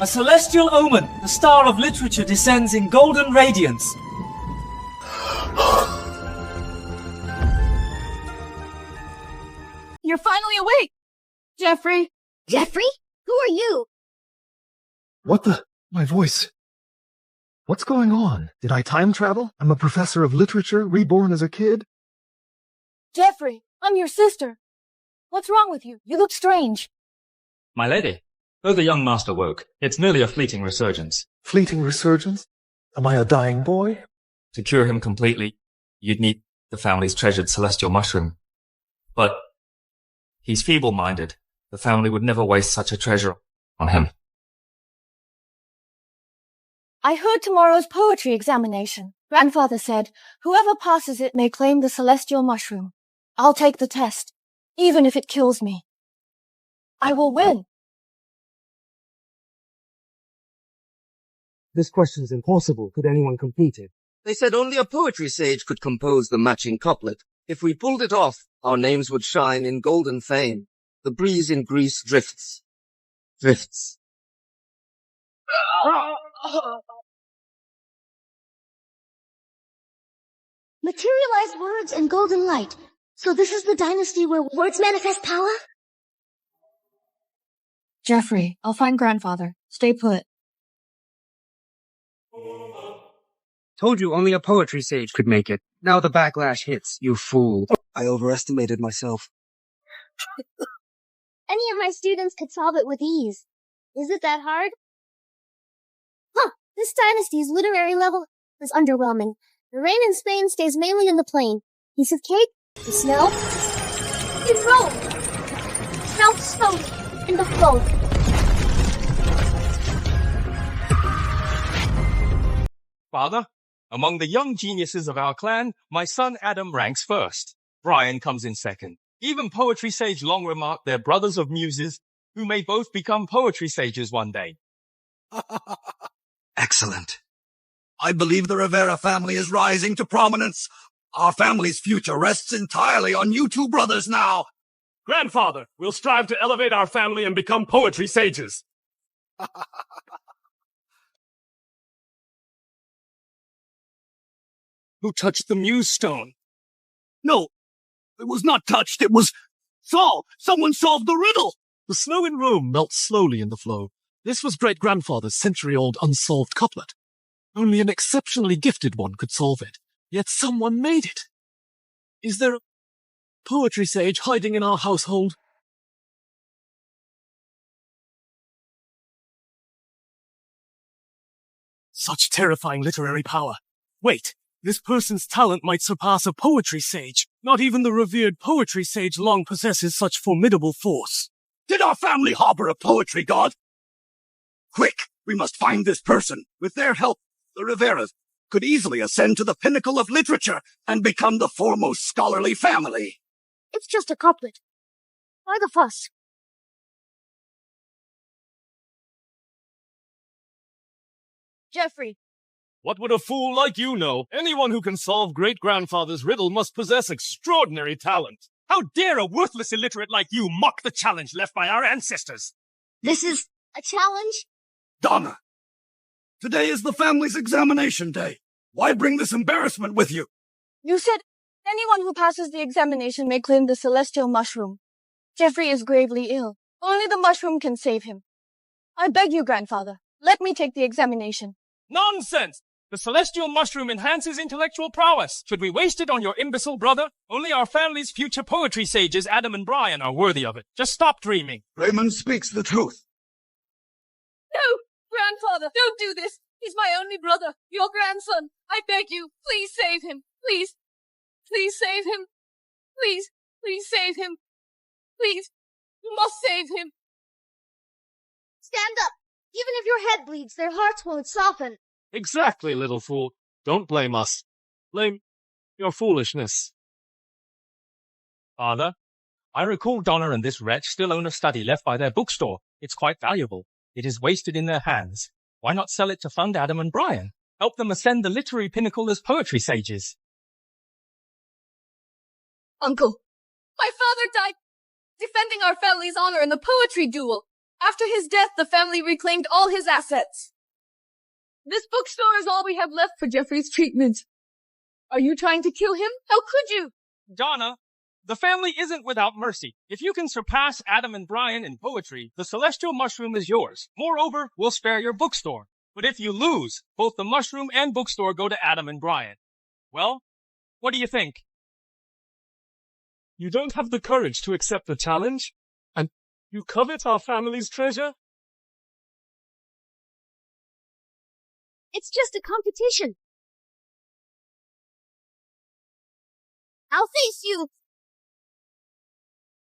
A celestial omen, the star of literature descends in golden radiance. You're finally awake! Jeffrey! Jeffrey? Who are you? What the? My voice. What's going on? Did I time travel? I'm a professor of literature, reborn as a kid? Jeffrey, I'm your sister. What's wrong with you? You look strange. My lady, though the young master woke, it's merely a fleeting resurgence. Fleeting resurgence? Am I a dying boy? To cure him completely, you'd need the family's treasured celestial mushroom. But he's feeble-minded. The family would never waste such a treasure on him. I heard tomorrow's poetry examination. Grandfather said, whoever passes it may claim the celestial mushroom. I'll take the test, even if it kills me. I will win. This question's impossible. Could anyone complete it? They said only a poetry sage could compose the matching couplet. If we pulled it off, our names would shine in golden fame. The breeze in Greece drifts. Drifts. Materialized words and golden light. So this is the dynasty where words manifest power? Jeffrey, I'll find Grandfather. Stay put. Told you only a poetry sage could make it. Now the backlash hits, you fool. I overestimated myself. Any of my students could solve it with ease. Is it that hard? Huh, this dynasty's literary level is underwhelming. The rain in Spain stays mainly in the plain. Piece of cake, the snow, in Rome. Melt slowly in the flow. Father, among the young geniuses of our clan, my son Adam ranks first. Brian comes in second. Even poetry sage Long remarked they're brothers of muses who may both become poetry sages one day. Excellent. I believe the Rivera family is rising to prominence. Our family's future rests entirely on you two brothers now. Grandfather, we'll strive to elevate our family and become poetry sages. Who touched the muse stone? No, it was not touched. It was solved. Someone solved the riddle. The snow in Rome melts slowly in the flow. This was great-grandfather's century-old unsolved couplet. Only an exceptionally gifted one could solve it. Yet someone made it. Is there a poetry sage hiding in our household? Such terrifying literary power. Wait, this person's talent might surpass a poetry sage. Not even the revered poetry sage Long possesses such formidable force. Did our family harbor a poetry god? Quick, we must find this person. With their help, the Riveras could easily ascend to the pinnacle of literature and become the foremost scholarly family. It's just a couplet. Why the fuss? Jeffrey. What would a fool like you know? Anyone who can solve great-grandfather's riddle must possess extraordinary talent. How dare a worthless illiterate like you mock the challenge left by our ancestors? This is a challenge? Donna, today is the family's examination day. Why bring this embarrassment with you? You said anyone who passes the examination may claim the celestial mushroom. Jeffrey is gravely ill. Only the mushroom can save him. I beg you, Grandfather, let me take the examination. Nonsense! The celestial mushroom enhances intellectual prowess. Should we waste it on your imbecile brother? Only our family's future poetry sages, Adam and Brian, are worthy of it. Just stop dreaming. Raymond speaks the truth. No! Grandfather, don't do this! He's my only brother, your grandson. I beg you, please save him. Please. Please save him. Please. Please save him. Please. You must save him. Stand up! Even if your head bleeds, their hearts won't soften. Exactly, little fool. Don't blame us. Blame your foolishness. Father, I recall Donna and this wretch still own a study left by their bookstore. It's quite valuable. It is wasted in their hands. Why not sell it to fund Adam and Brian? Help them ascend the literary pinnacle as poetry sages. Uncle, my father died defending our family's honor in the poetry duel. After his death, the family reclaimed all his assets. This bookstore is all we have left for Jeffrey's treatment. Are you trying to kill him? How could you? Donna, the family isn't without mercy. If you can surpass Adam and Brian in poetry, the celestial mushroom is yours. Moreover, we'll spare your bookstore. But if you lose, both the mushroom and bookstore go to Adam and Brian. Well, what do you think? You don't have the courage to accept the challenge? And you covet our family's treasure? It's just a competition. I'll face you.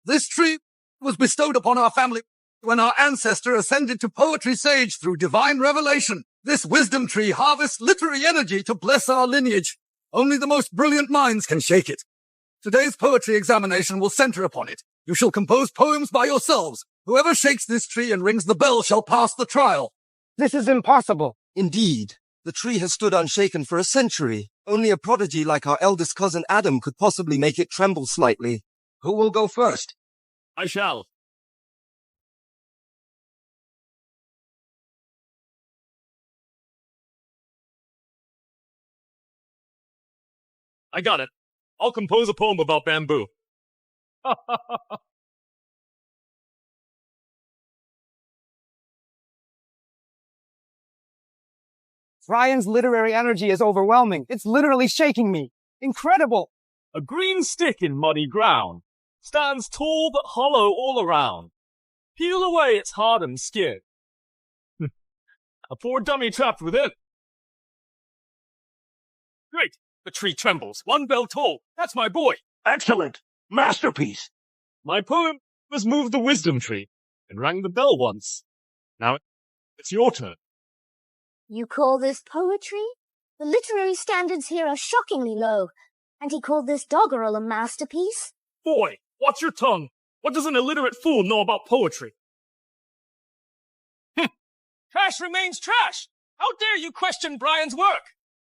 This tree was bestowed upon our family when our ancestor ascended to poetry sage through divine revelation. This wisdom tree harvests literary energy to bless our lineage. Only the most brilliant minds can shake it. Today's poetry examination will center upon it. You shall compose poems by yourselves. Whoever shakes this tree and rings the bell shall pass the trial. This is impossible. Indeed, the tree has stood unshaken for a century. Only a prodigy like our eldest cousin Adam could possibly make it tremble slightly. Who will go first? I shall. I got it. I'll compose a poem about bamboo. Brian's literary energy is overwhelming. It's literally shaking me. Incredible! A green stick in muddy ground stands tall but hollow all around. Peel away its hardened skin. A poor dummy trapped within. Great! The tree trembles, one bell toll. That's my boy. Excellent. Masterpiece. My poem was moved the wisdom tree and rang the bell once. Now it's your turn. You call this poetry? The literary standards here are shockingly low. And he called this doggerel a masterpiece? Boy, watch your tongue. What does an illiterate fool know about poetry? Trash remains trash. How dare you question Brian's work?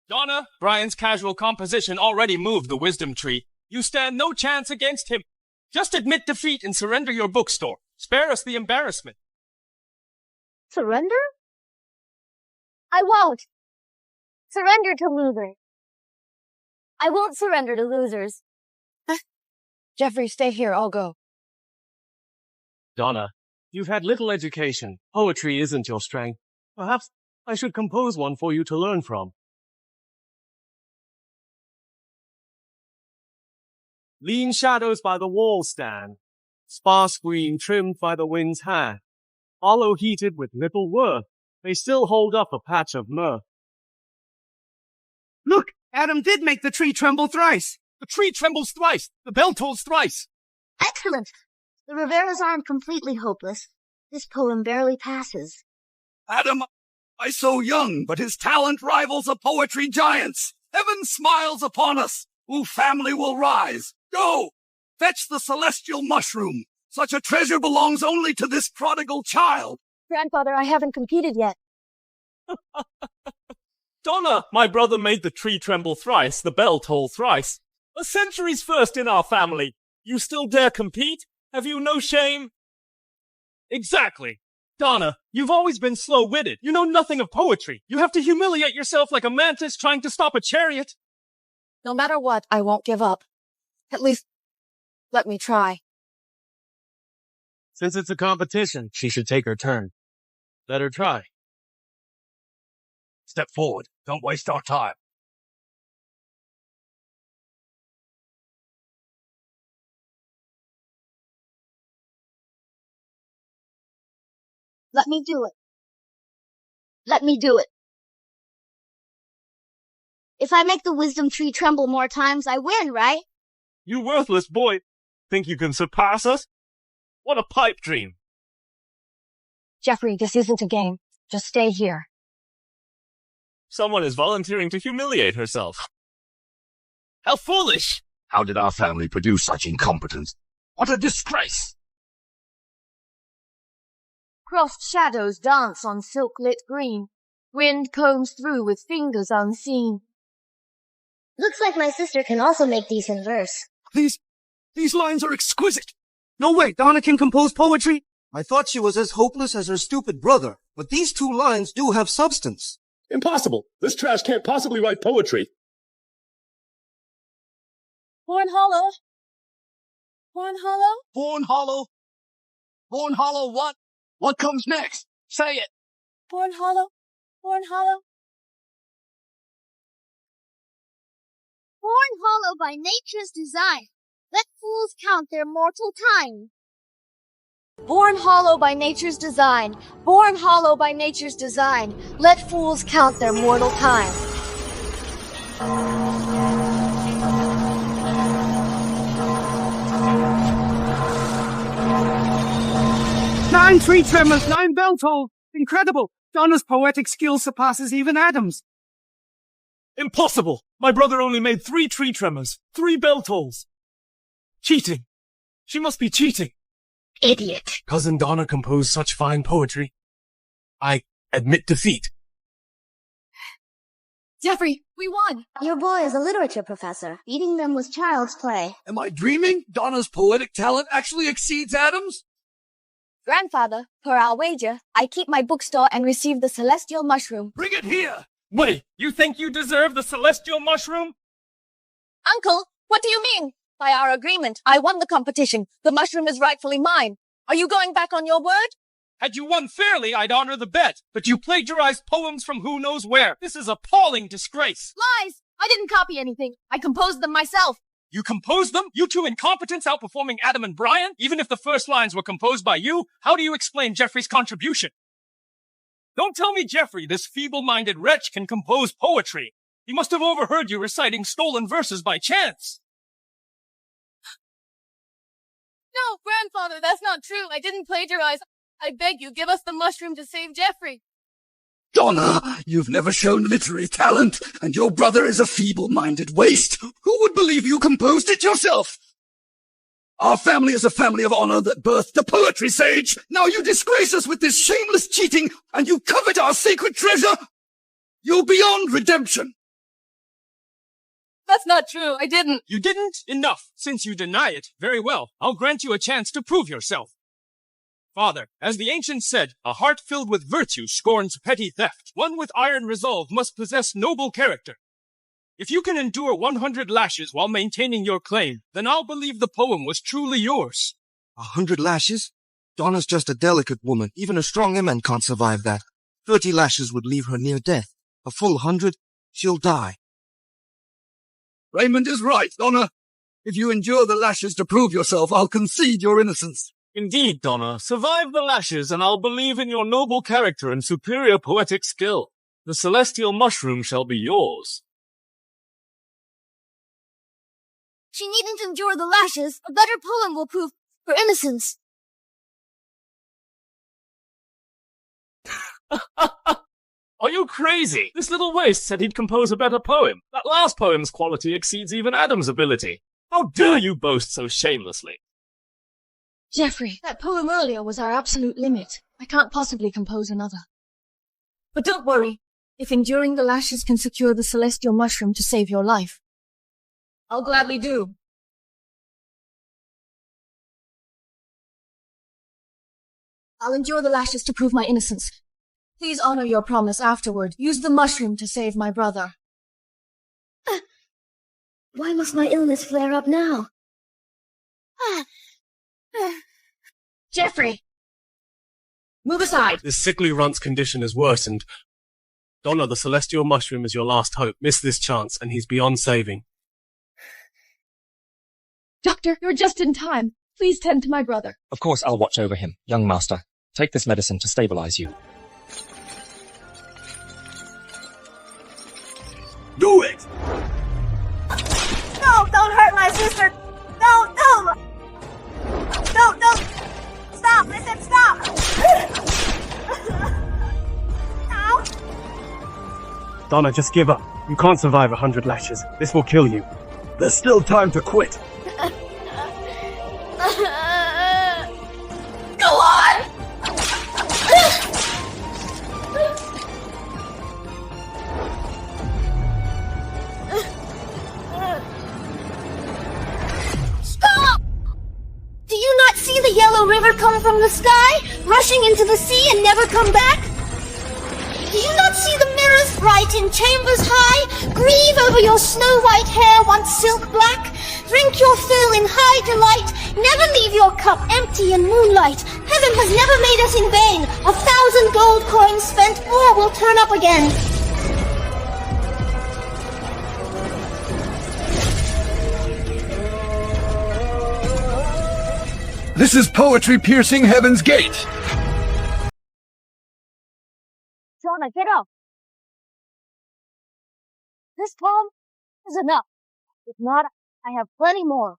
Donna, Brian's casual composition already moved the wisdom tree. You stand no chance against him. Just admit defeat and surrender your bookstore. Spare us the embarrassment. Surrender? I won't. Surrender to losers. I won't surrender to losers. Jeffrey, stay here. I'll go. Donna, you've had little education. Poetry isn't your strength. Perhaps I should compose one for you to learn from. Lean shadows by the wall stand, sparse green trimmed by the wind's hand, hollow heated with little worth, they still hold up a patch of mirth. Look, Adam did make the tree tremble thrice. The tree trembles thrice, the bell tolls thrice. Excellent. The Riveras aren't completely hopeless. This poem barely passes. Adam, I so young, but his talent rivals a poetry giant's. Heaven smiles upon us. Who family will rise? Go! Fetch the celestial mushroom. Such a treasure belongs only to this prodigal child. Grandfather, I haven't competed yet. Donna, my brother made the tree tremble thrice, the bell toll thrice. A century's first in our family. You still dare compete? Have you no shame? Exactly. Donna, you've always been slow-witted. You know nothing of poetry. You have to humiliate yourself like a mantis trying to stop a chariot. No matter what, I won't give up. At least, let me try. Since it's a competition, she should take her turn. Let her try. Step forward. Don't waste our time. Let me do it. Let me do it. If I make the wisdom tree tremble more times, I win, right? You worthless boy. Think you can surpass us? What a pipe dream. Jeffrey, this isn't a game. Just stay here. Someone is volunteering to humiliate herself. How foolish! How did our family produce such incompetence? What a disgrace! Crossed shadows dance on silk-lit green. Wind combs through with fingers unseen. Looks like my sister can also make decent verse. These lines are exquisite. No way, Donna can compose poetry? I thought she was as hopeless as her stupid brother, but these 2 lines do have substance. Impossible! This trash can't possibly write poetry. Born hollow. Born hollow. Born hollow? Born hollow what? What comes next? Say it. Born hollow. Born hollow. Born hollow by nature's design. Let fools count their mortal time. Born hollow by nature's design. Born hollow by nature's design. Let fools count their mortal time. 9 tree tremors, 9 bell tolls. Incredible. Donna's poetic skill surpasses even Adam's. Impossible! My brother only made 3 tree tremors, 3 bell tolls. Cheating. She must be cheating. Idiot. Cousin Donna composed such fine poetry. I admit defeat. Jeffrey, we won. Your boy is a literature professor. Beating them was child's play. Am I dreaming? Donna's poetic talent actually exceeds Adam's? Grandfather, per our wager, I keep my bookstore and receive the celestial mushroom. Bring it here! Wait, you think you deserve the celestial mushroom? Uncle, what do you mean? By our agreement, I won the competition. The mushroom is rightfully mine. Are you going back on your word? Had you won fairly, I'd honor the bet. But you plagiarized poems from who knows where. This is appalling disgrace. Lies! I didn't copy anything. I composed them myself. You composed them? You 2 incompetents outperforming Adam and Brian? Even if the first lines were composed by you, how do you explain Jeffrey's contribution? Don't tell me Jeffrey, this feeble-minded wretch, can compose poetry. He must have overheard you reciting stolen verses by chance. No, Grandfather, that's not true. I didn't plagiarize. I beg you, give us the mushroom to save Jeffrey. Donna, you've never shown literary talent, and your brother is a feeble-minded waste. Who would believe you composed it yourself? Our family is a family of honor that birthed a poetry sage. Now you disgrace us with this shameless cheating, and you covet our sacred treasure. You're beyond redemption. That's not true. I didn't. You didn't? Enough. Since you deny it, very well. I'll grant you a chance to prove yourself. Father, as the ancients said, a heart filled with virtue scorns petty theft. One with iron resolve must possess noble character. If you can endure 100 lashes while maintaining your claim, then I'll believe the poem was truly yours. 100 lashes? Donna's just a delicate woman. Even a strong man can't survive that. 30 lashes would leave her near death. A full 100, she'll die. Raymond is right, Donna. If you endure the lashes to prove yourself, I'll concede your innocence. Indeed, Donna. Survive the lashes and I'll believe in your noble character and superior poetic skill. The celestial mushroom shall be yours. She needn't endure the lashes. A better poem will prove her innocence. Are you crazy? This little waste said he'd compose a better poem. That last poem's quality exceeds even Adam's ability. How dare you boast so shamelessly? Jeffrey, that poem earlier was our absolute limit. I can't possibly compose another. But don't worry. If enduring the lashes can secure the celestial mushroom to save your life, I'll gladly do. I'll endure the lashes to prove my innocence. Please honor your promise afterward. Use the mushroom to save my brother. Why must my illness flare up now? Jeffrey! Move aside! This sickly runt's condition has worsened. Donna, the celestial mushroom is your last hope. Miss this chance, and he's beyond saving. Doctor, you're just in time. Please tend to my brother. Of course I'll watch over him. Young master, take this medicine to stabilize you. Do it! No, don't hurt my sister! No! Stop! I said stop! Ow! Donna, just give up. You can't survive 100 lashes. This will kill you. There's still time to quit. Go on! Stop! Do you not see the yellow river come fallen from the sky, rushing into the sea and never come back? Do you not see the mirrors bright in chambers high? Grieve over your snow-white hair once silk black. Drink your fill in high delight. Never leave your cup empty in moonlight. Heaven has never made us in vain. 1,000 gold coins spent, more will turn up again. This is poetry piercing heaven's gate. Jonah, get up. This poem is enough. If not, I have plenty more.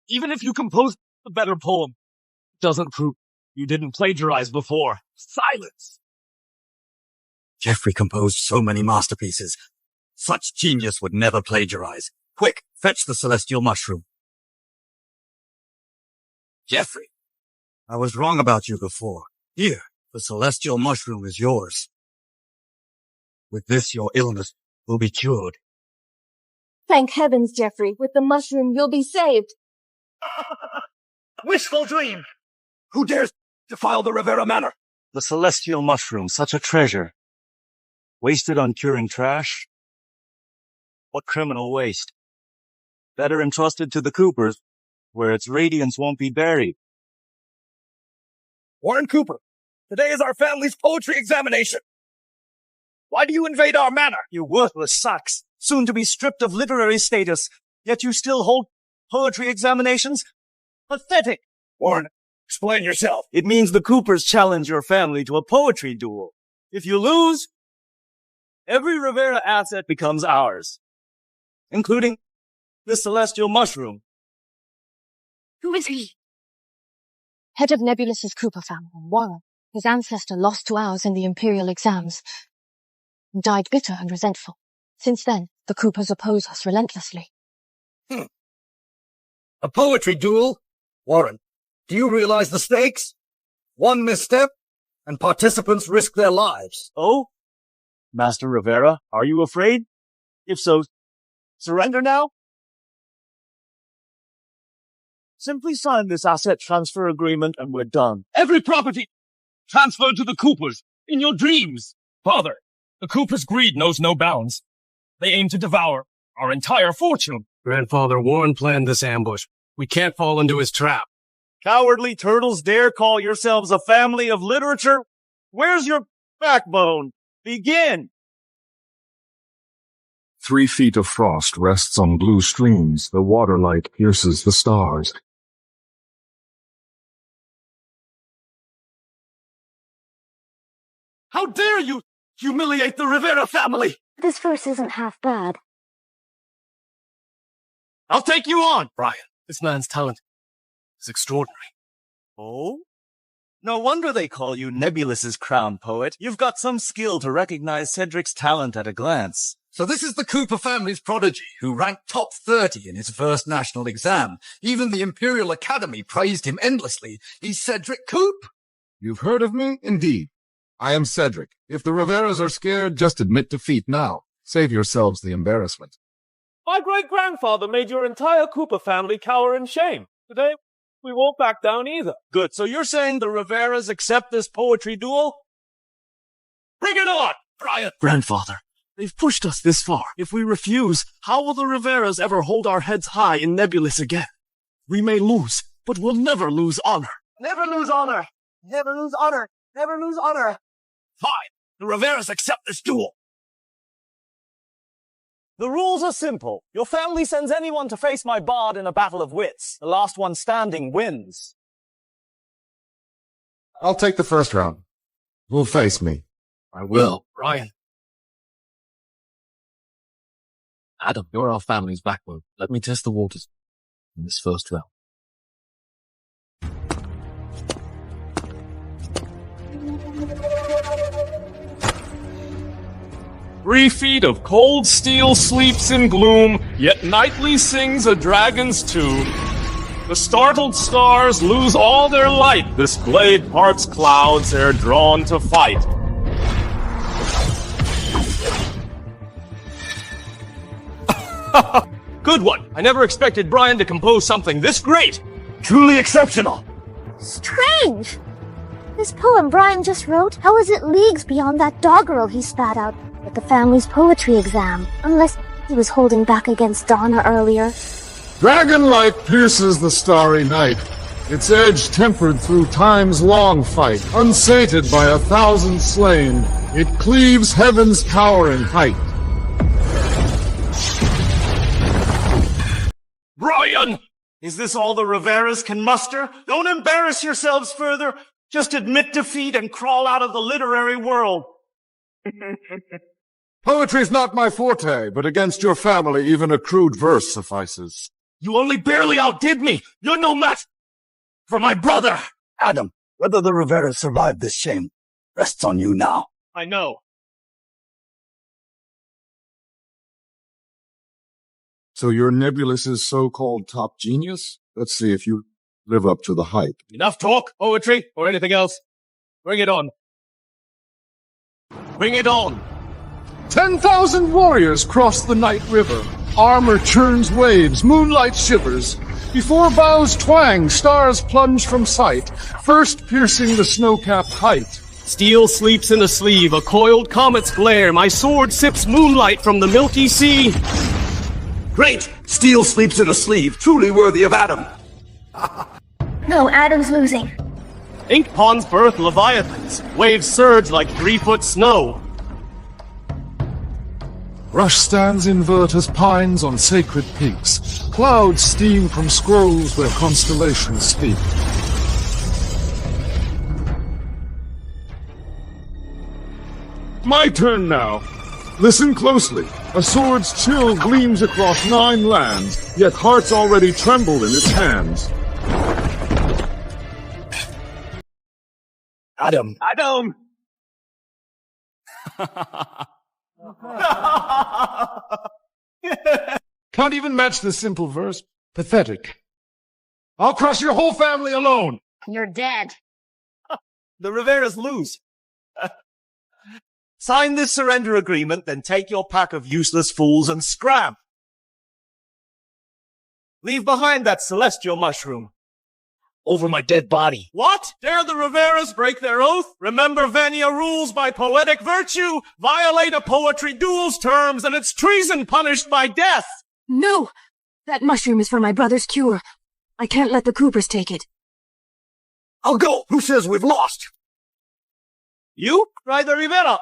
Even if you compose a better poem, it doesn't prove you didn't plagiarize before. Silence! Geoffrey composed so many masterpieces. Such genius would never plagiarize. Quick, fetch the celestial mushroom. Geoffrey, I was wrong about you before. Here, the celestial mushroom is yours. With this, your illness will be cured. Thank heavens, Geoffrey. With the mushroom, you'll be saved. Wishful dream! Who dares defile the Rivera manor? The celestial mushroom, such a treasure. Wasted on curing trash? What criminal waste? Better entrusted to the Coopers, where its radiance won't be buried. Warren Cooper, today is our family's poetry examination. Why do you invade our manor? You worthless sacks, soon to be stripped of literary status, yet you still hold poetry examinations? Pathetic! Warren, explain yourself. It means the Coopers challenge your family to a poetry duel. If you lose, every Rivera asset becomes ours, including the celestial mushroom. Who is he? Head of Nebulus's Cooper family, Warren. His ancestor lost to ours in the Imperial exams and died bitter and resentful. Since then, the Coopers oppose us relentlessly. A poetry duel? Warren, do you realize the stakes? One misstep, and participants risk their lives. Oh? Master Rivera, are you afraid? If so, surrender now? Simply sign this asset transfer agreement and we're done. Every property transferred to the Coopers in your dreams. Father, the Coopers' greed knows no bounds. They aim to devour our entire fortune. Grandfather Warren planned this ambush. We can't fall into his trap. Cowardly turtles dare call yourselves a family of literature? Where's your backbone? Begin! 3 feet of frost rests on blue streams. The waterlight pierces the stars. How dare you humiliate the Rivera family! This verse isn't half bad. I'll take you on! Brian, this man's talent is extraordinary. Oh? No wonder they call you Nebulus's crown poet. You've got some skill to recognize Cedric's talent at a glance. So this is the Cooper family's prodigy, who ranked top 30 in his first national exam. Even the Imperial Academy praised him endlessly. He's Cedric Coop. You've heard of me? Indeed. I am Cedric. If the Riveras are scared, just admit defeat now. Save yourselves the embarrassment. My great-grandfather made your entire Cooper family cower in shame. Today, we won't back down either. Good, so you're saying the Riveras accept this poetry duel? Bring it on, Brian! Grandfather, they've pushed us this far. If we refuse, how will the Riveras ever hold our heads high in Nebulus again? We may lose, but we'll never lose honor. Never lose honor! Never lose honor! Never lose honor! Fine! The Riveras accept this duel! The rules are simple. Your family sends anyone to face my bard in a battle of wits. The last one standing wins. I'll take the first round. Who'll face me? I will. Brian. Adam, you're our family's backbone. Let me test the waters in this first round. "3 feet of cold steel sleeps in gloom, yet nightly sings a dragon's tune. The startled stars lose all their light, this blade parts clouds ere drawn to fight." Good one! I never expected Brian to compose something this great! Truly exceptional. Strange! This poem Brian just wrote, how is it leagues beyond that doggerel he spat out at the family's poetry exam? Unless he was holding back against Donna earlier. Dragon-like pierces the starry night, its edge tempered through time's long fight. Unsated by 1,000 slain, it cleaves heaven's towering height. Brian! Is this all the Riveras can muster? Don't embarrass yourselves further. Just admit defeat and crawl out of the literary world. Poetry's not my forte, but against your family, even a crude verse suffices. You only barely outdid me. You're no match for my brother. Adam, whether the Rivera survived this shame rests on you now. I know. So you're Nebulus's so-called top genius? Let's see if you live up to the hype. Enough talk, poetry, or anything else. Bring it on. Bring it on. 10,000 warriors cross the night river. Armor churns waves, moonlight shivers. Before bows twang, stars plunge from sight, first piercing the snow-capped height. Steel sleeps in a sleeve, a coiled comet's glare. My sword sips moonlight from the milky sea. Great! Steel sleeps in a sleeve, truly worthy of Adam. No, Adam's losing. Ink ponds birth leviathans. Waves surge like 3-foot snow. Rush stands invert as pines on sacred peaks. Clouds steam from scrolls where constellations speak. My turn now. Listen closely. A sword's chill gleams across 9 lands, yet hearts already tremble in its hands. Adam. Adam! Can't even match this simple verse. Pathetic. I'll crush your whole family alone. You're dead. The Riveras lose. Sign this surrender agreement, then take your pack of useless fools and scram. Leave behind that celestial mushroom. Over my dead body. What? Dare the Riveras break their oath? Remember Venia rules by poetic virtue? Violate a poetry duel's terms, and it's treason punished by death! No! That mushroom is for my brother's cure. I can't let the Coopers take it. I'll go. Who says we've lost? You? Cry the Rivera.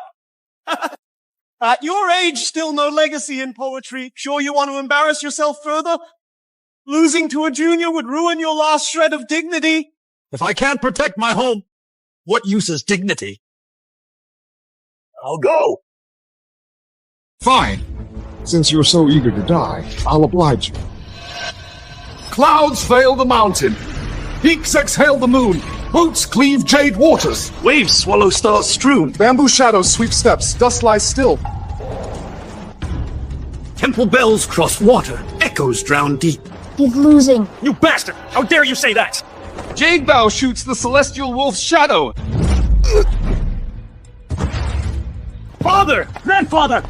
At your age, still no legacy in poetry. Sure you want to embarrass yourself further? Losing to a junior would ruin your last shred of dignity. If I can't protect my home, what use is dignity? I'll go. Fine. Since you're so eager to die, I'll oblige you. Clouds veil the mountain. Peaks exhale the moon. Boots cleave jade waters. Waves swallow stars strewn. Bamboo shadows sweep steps. Dust lies still. Temple bells cross water. Echoes drown deep. He's losing. You bastard! How dare you say that? Jade Bow shoots the celestial wolf's shadow. Father! Grandfather!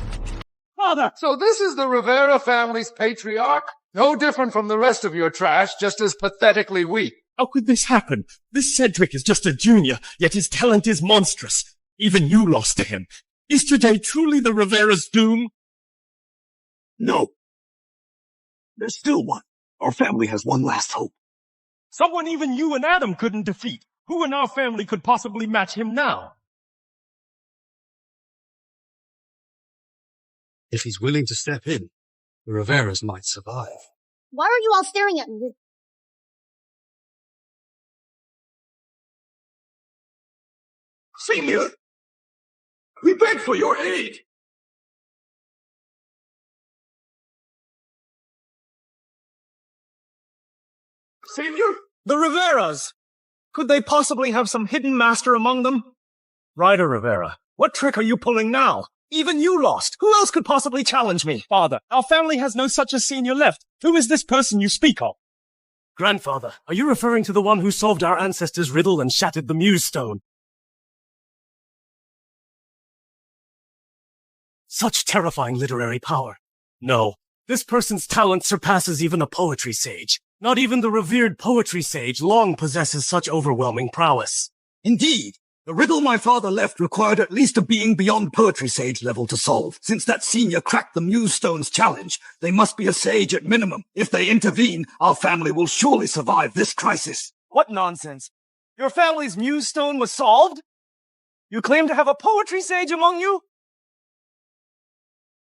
Father! So this is the Rivera family's patriarch? No different from the rest of your trash, just as pathetically weak. How could this happen? This Cedric is just a junior, yet his talent is monstrous. Even you lost to him. Is today truly the Rivera's doom? No. There's still one. Our family has one last hope. Someone even you and Adam couldn't defeat. Who in our family could possibly match him now? If he's willing to step in, the Riveras might survive. Why are you all staring at me? Senior! We beg for your aid! Senior? The Riveras! Could they possibly have some hidden master among them? Ryder Rivera, what trick are you pulling now? Even you lost. Who else could possibly challenge me? Father, our family has no such a senior left. Who is this person you speak of? Grandfather, are you referring to the one who solved our ancestors' riddle and shattered the Muse Stone? Such terrifying literary power. No, this person's talent surpasses even a poetry sage. Not even the revered poetry sage long possesses such overwhelming prowess. Indeed. The riddle my father left required at least a being beyond poetry sage level to solve. Since that senior cracked the Muse Stone's challenge, they must be a sage at minimum. If they intervene, our family will surely survive this crisis. What nonsense! Your family's Muse Stone was solved? You claim to have a poetry sage among you?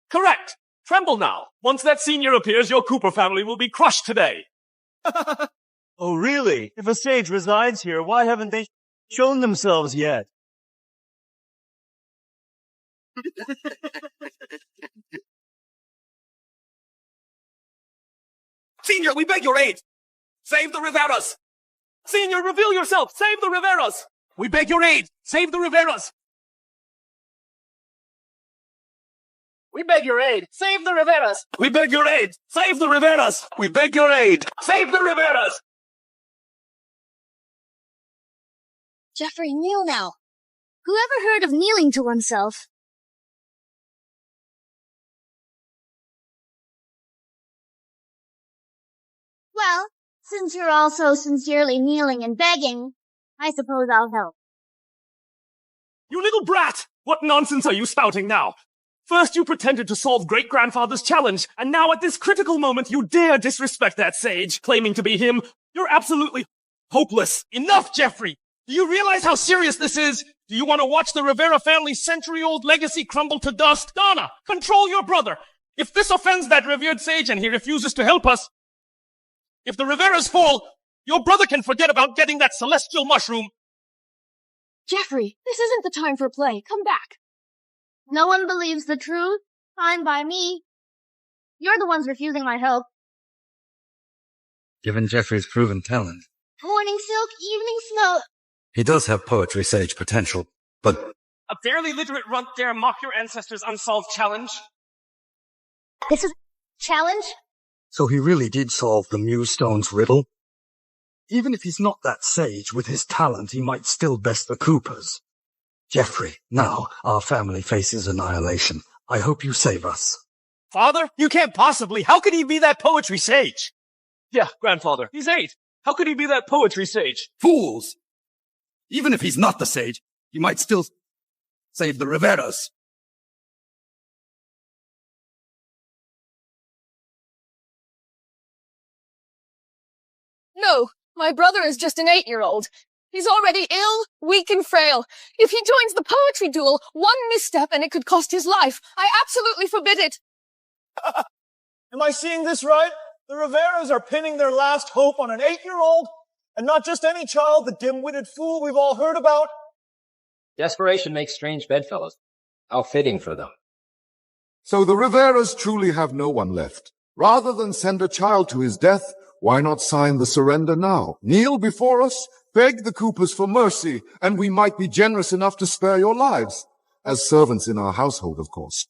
Correct! Tremble now. Once that senior appears, your Cooper family will be crushed today. Oh, really? If a sage resides here, why haven't they shown themselves yet? Senior, we beg your aid! Save the Riveras! Senior, reveal yourself! Save the Riveras! We beg your aid! Save the Riveras! We beg your aid. Save the Riveras. We beg your aid! Save the Riveras! We beg your aid! Save the Riveras! Jeffrey, kneel now. Who ever heard of kneeling to oneself? Well, since you're all so sincerely kneeling and begging, I suppose I'll help. You little brat! What nonsense are you spouting now? First you pretended to solve great-grandfather's challenge, and now at this critical moment you dare disrespect that sage, claiming to be him. You're absolutely hopeless. Enough, Jeffrey! Do you realize how serious this is? Do you want to watch the Rivera family's century-old legacy crumble to dust? Donna, control your brother! If this offends that revered sage and he refuses to help us, if the Riveras fall, your brother can forget about getting that celestial mushroom. Jeffrey, this isn't the time for play. Come back. No one believes the truth. Fine by me. You're the ones refusing my help. Given Jeffrey's proven talent, Morning silk, evening snow. he does have poetry sage potential, but A barely literate runt dare mock your ancestors' unsolved challenge? This is a challenge? So he really did solve the Muse Stone's riddle? Even if he's not that sage, with his talent he might still best the Coopers. Jeffrey, now our family faces annihilation. I hope you save us. Father? You can't possibly! How could he be that poetry sage? Yeah, grandfather, he's 8. How could he be that poetry sage? Fools! Even if he's not the sage, he might still save the Riveras. No, my brother is just an 8-year-old. He's already ill, weak, and frail. If he joins the poetry duel, one misstep and it could cost his life. I absolutely forbid it. Am I seeing this right? The Riveras are pinning their last hope on an 8-year-old? And not just any child, the dim-witted fool we've all heard about? Desperation makes strange bedfellows. How fitting for them. So the Riveras truly have no one left. Rather than send a child to his death, why not sign the surrender now? Kneel before us, beg the Coopers for mercy, and we might be generous enough to spare your lives. As servants in our household, of course.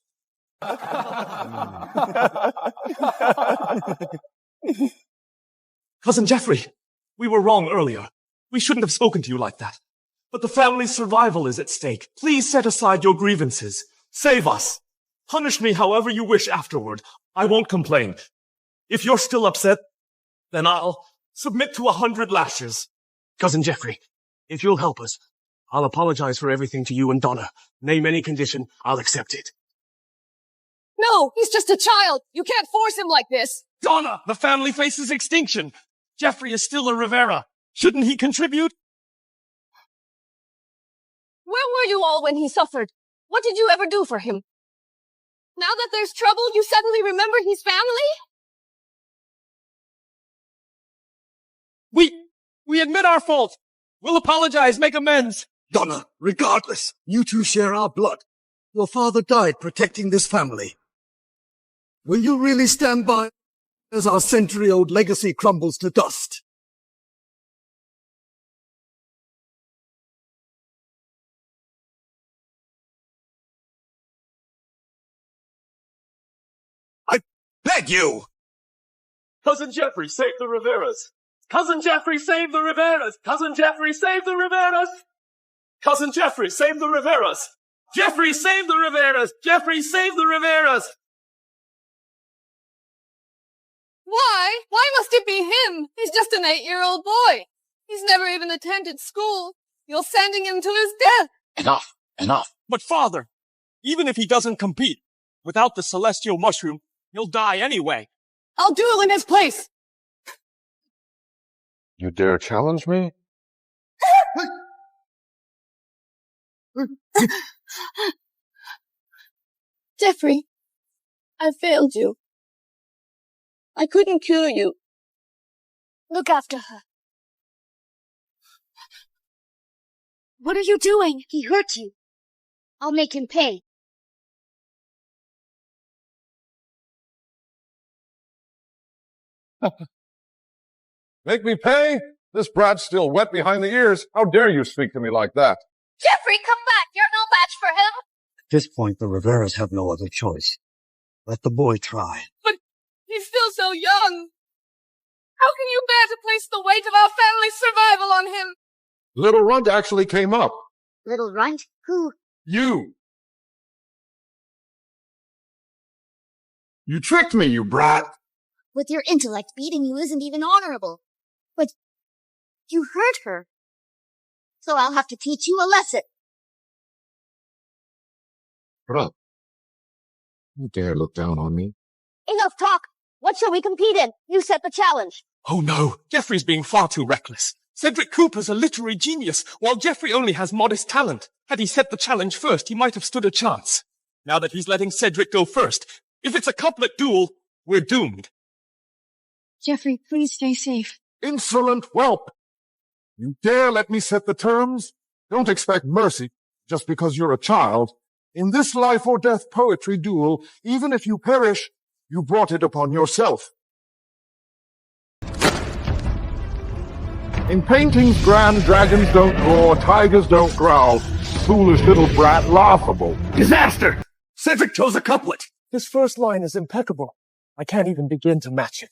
Cousin Jeffrey, we were wrong earlier. We shouldn't have spoken to you like that. But the family's survival is at stake. Please set aside your grievances. Save us. Punish me however you wish afterward. I won't complain. If you're still upset, then I'll submit to 100 lashes. Cousin Jeffrey, if you'll help us, I'll apologize for everything to you and Donna. Name any condition, I'll accept it. No, he's just a child. You can't force him like this. Donna, the family faces extinction. Jeffrey is still a Rivera. Shouldn't he contribute? Where were you all when he suffered? What did you ever do for him? Now that there's trouble, you suddenly remember his family? We admit our fault. We'll apologize, make amends. Donna, regardless, you two share our blood. Your father died protecting this family. Will you really stand by as our century-old legacy crumbles to dust? I beg you! Cousin Jeffrey, save the Riveras. Cousin Jeffrey, save the Riveras. Cousin Jeffrey, save the Riveras. Cousin Jeffrey, save the Riveras. Jeffrey, save the Riveras. Jeffrey, save the Riveras. Why? Why must it be him? He's just an 8-year-old boy. He's never even attended school. You're sending him to his death. Enough. Enough. But father, even if he doesn't compete, without the celestial mushroom, he'll die anyway. I'll duel in his place. You dare challenge me? Jeffrey, I failed you. I couldn't cure you. Look after her. What are you doing? He hurt you. I'll make him pay. Make me pay? This brat's still wet behind the ears. How dare you speak to me like that? Jeffrey, come back! You're no match for him! At this point, the Riveras have no other choice. Let the boy try. But he's still so young. How can you bear to place the weight of our family's survival on him? Little Runt actually came up. Little Runt? Who? You! You tricked me, you brat! With your intellect, beating you isn't even honorable. But you hurt her. So I'll have to teach you a lesson. Bro, you dare look down on me? Enough talk! What shall we compete in? You set the challenge. Oh no, Jeffrey's being far too reckless. Cedric Cooper's a literary genius, while Jeffrey only has modest talent. Had he set the challenge first, he might have stood a chance. Now that he's letting Cedric go first, if it's a couplet duel, we're doomed. Jeffrey, please stay safe. Insolent whelp! You dare let me set the terms? Don't expect mercy just because you're a child. In this life or death poetry duel, even if you perish, you brought it upon yourself. In paintings grand, dragons don't roar, tigers don't growl. Foolish little brat, laughable. Disaster! Cedric chose a couplet. This first line is impeccable. I can't even begin to match it.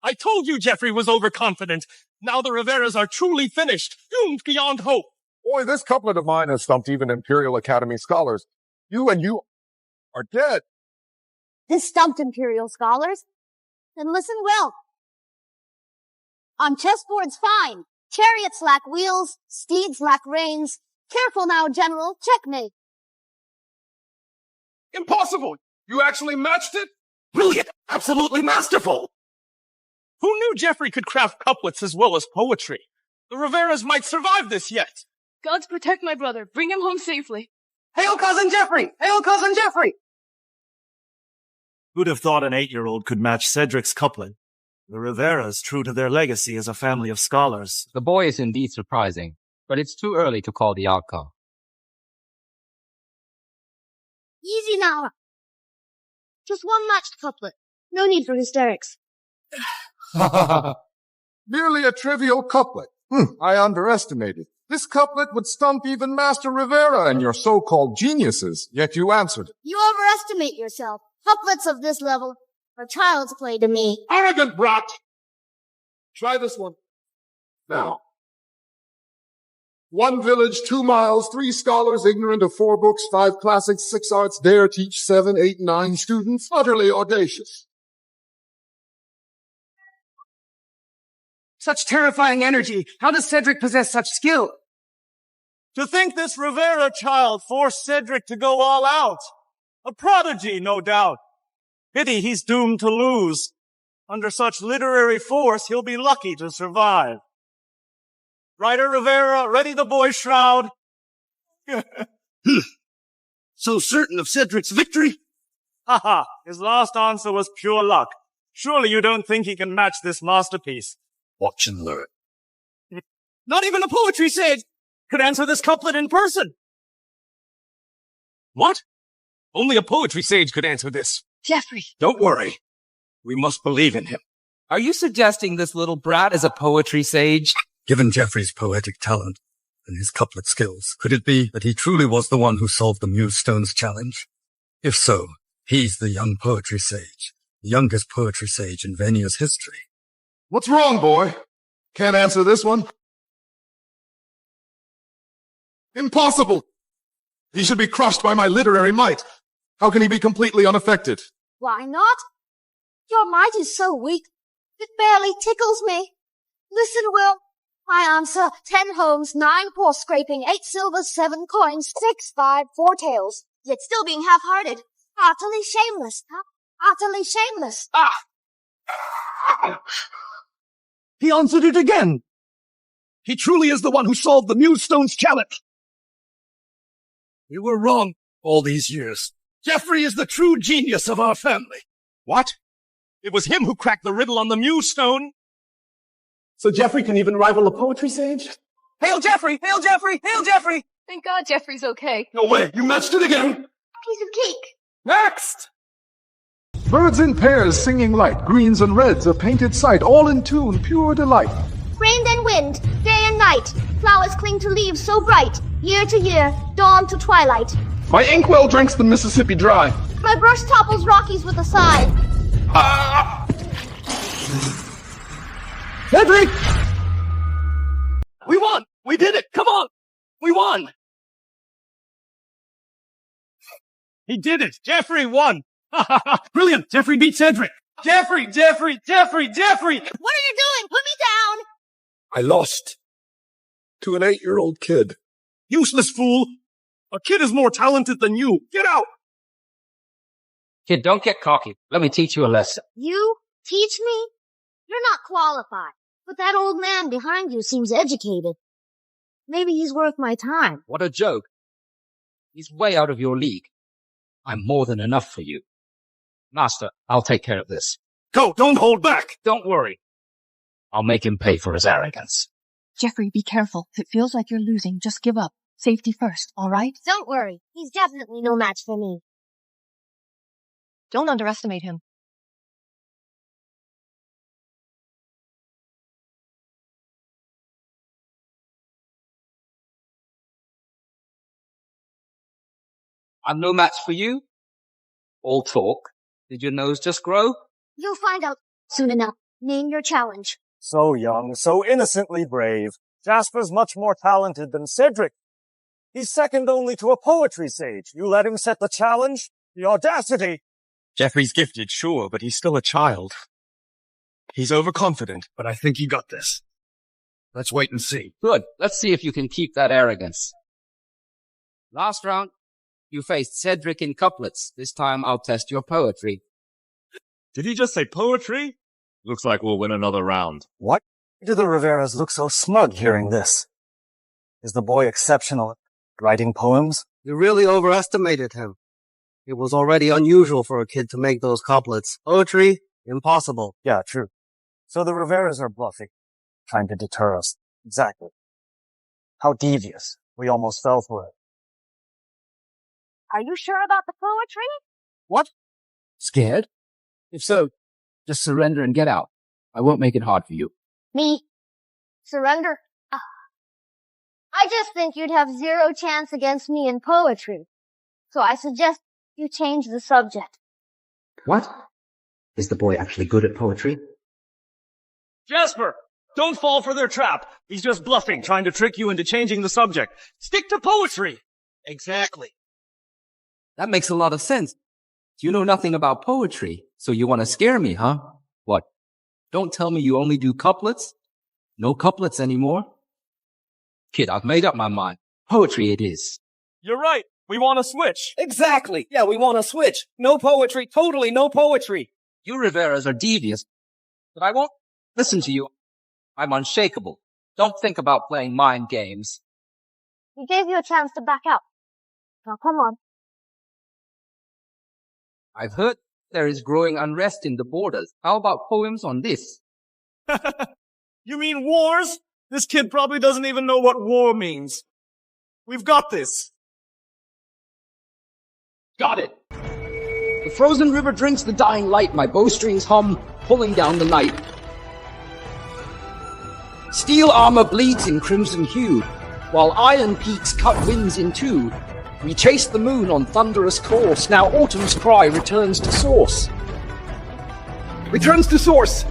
I told you Jeffrey was overconfident. Now the Riveras are truly finished, doomed beyond hope. Boy, this couplet of mine has stumped even Imperial Academy scholars. You are dead. This stumped Imperial scholars? Then listen well. On chessboards fine. Chariots lack wheels, steeds lack reins. Careful now, General, checkmate. Impossible! You actually matched it? Brilliant! Absolutely masterful! Who knew Jeffrey could craft couplets as well as poetry? The Riveras might survive this yet. Gods protect my brother. Bring him home safely. Hail, Cousin Jeffrey! Hail, Cousin Jeffrey! Who'd have thought an 8-year-old could match Cedric's couplet? The Riveras, true to their legacy as a family of scholars. The boy is indeed surprising, but it's too early to call the outcome. Easy now. Just one matched couplet. No need for hysterics. Merely a trivial couplet. I underestimated. This couplet would stump even Master Rivera and your so-called geniuses, yet you answered it. You overestimate yourself. Couplets of this level are child's play to me. Arrogant brat! Try this one. Now. 1 village, 2 miles, 3 scholars ignorant of 4 books, 5 classics, 6 arts, dare teach 7, 8, 9 students. Utterly audacious. Such terrifying energy. How does Cedric possess such skill? To think this Rivera child forced Cedric to go all out. A prodigy, no doubt. Pity he's doomed to lose. Under such literary force, he'll be lucky to survive. Writer Rivera, ready the boy's shroud. So certain of Cedric's victory? Haha, his last answer was pure luck. Surely you don't think he can match this masterpiece. Watch and learn. Not even a poetry sage could answer this couplet in person. What? Only a poetry sage could answer this. Jeffrey! Don't worry. We must believe in him. Are you suggesting this little brat is a poetry sage? Given Jeffrey's poetic talent and his couplet skills, could it be that he truly was the one who solved the Muse Stones challenge? If so, he's the young poetry sage, the youngest poetry sage in Venia's history. What's wrong, boy? Can't answer this one? Impossible! He should be crushed by my literary might. How can he be completely unaffected? Why not? Your might is so weak. It barely tickles me. Listen, Will. My answer, 10 homes, 9 paw scraping, 8 silvers, 7 coins, 6, 5, 4 tails. Yet still being half-hearted. Utterly shameless. Utterly shameless. He answered it again. He truly is the one who solved the Musestone's challenge. We were wrong all these years. Jeffrey is the true genius of our family. What? It was him who cracked the riddle on the Musestone? So Jeffrey can even rival a poetry sage? Hail Jeffrey! Hail Jeffrey! Hail Jeffrey! Thank God Jeffrey's okay. No way, you matched it again. Piece of cake. Next! Birds in pairs singing light, greens and reds, a painted sight, all in tune, pure delight. Rain and wind, day and night. Flowers cling to leaves so bright. Year to year, dawn to twilight. My inkwell drinks the Mississippi dry. My brush topples Rockies with a sigh. Cedric! We won! We did it! Come on! We won! He did it! Jeffrey won! Brilliant! Jeffrey beat Cedric! Jeffrey! Jeffrey! Jeffrey! Jeffrey! What are you doing? Put me down! I lost. To an 8-year-old kid. Useless fool! A kid is more talented than you! Get out! Kid, don't get cocky. Let me teach you a lesson. You? Teach me? You're not qualified. But that old man behind you seems educated. Maybe he's worth my time. What a joke. He's way out of your league. I'm more than enough for you. Master, I'll take care of this. Go, don't hold back! Don't worry. I'll make him pay for his arrogance. Jeffrey, be careful. If it feels like you're losing, just give up. Safety first, all right? Don't worry. He's definitely no match for me. Don't underestimate him. I'm no match for you. All talk. Did your nose just grow? You'll find out soon enough. Name your challenge. So young, so innocently brave. Jasper's much more talented than Cedric. He's second only to a poetry sage. You let him set the challenge? The audacity! Jeffrey's gifted, sure, but he's still a child. He's overconfident. But I think you got this. Let's wait and see. Good. Let's see if you can keep that arrogance. Last round, you faced Cedric in couplets. This time I'll test your poetry. Did he just say poetry? Looks like we'll win another round. What? Why do the Riveras look so smug hearing this? Is the boy exceptional at writing poems? You really overestimated him. It was already unusual for a kid to make those couplets. Poetry? Impossible. Yeah, true. So the Riveras are bluffing, trying to deter us. Exactly. How devious. We almost fell for it. Are you sure about the poetry? What? Scared? If so, just surrender and get out. I won't make it hard for you. Me? Surrender? I just think you'd have 0 chance against me in poetry. So I suggest you change the subject. What? Is the boy actually good at poetry? Jasper! Don't fall for their trap! He's just bluffing, trying to trick you into changing the subject. Stick to poetry! Exactly. That makes a lot of sense. You know nothing about poetry, so you want to scare me, huh? What? Don't tell me you only do couplets? No couplets anymore? Kid, I've made up my mind. Poetry it is. You're right. We want to switch. Exactly. Yeah, we want to switch. No poetry. Totally no poetry. You Riveras are devious, but I won't listen to you. I'm unshakable. Don't think about playing mind games. He gave you a chance to back out. Now come on. I've heard there is growing unrest in the borders. How about poems on this? You mean wars? This kid probably doesn't even know what war means. We've got this. Got it. The frozen river drinks the dying light. My bowstrings hum, pulling down the night. Steel armor bleeds in crimson hue, while iron peaks cut winds in two. We chase the moon on thunderous course. Now autumn's cry returns to source. Returns to source!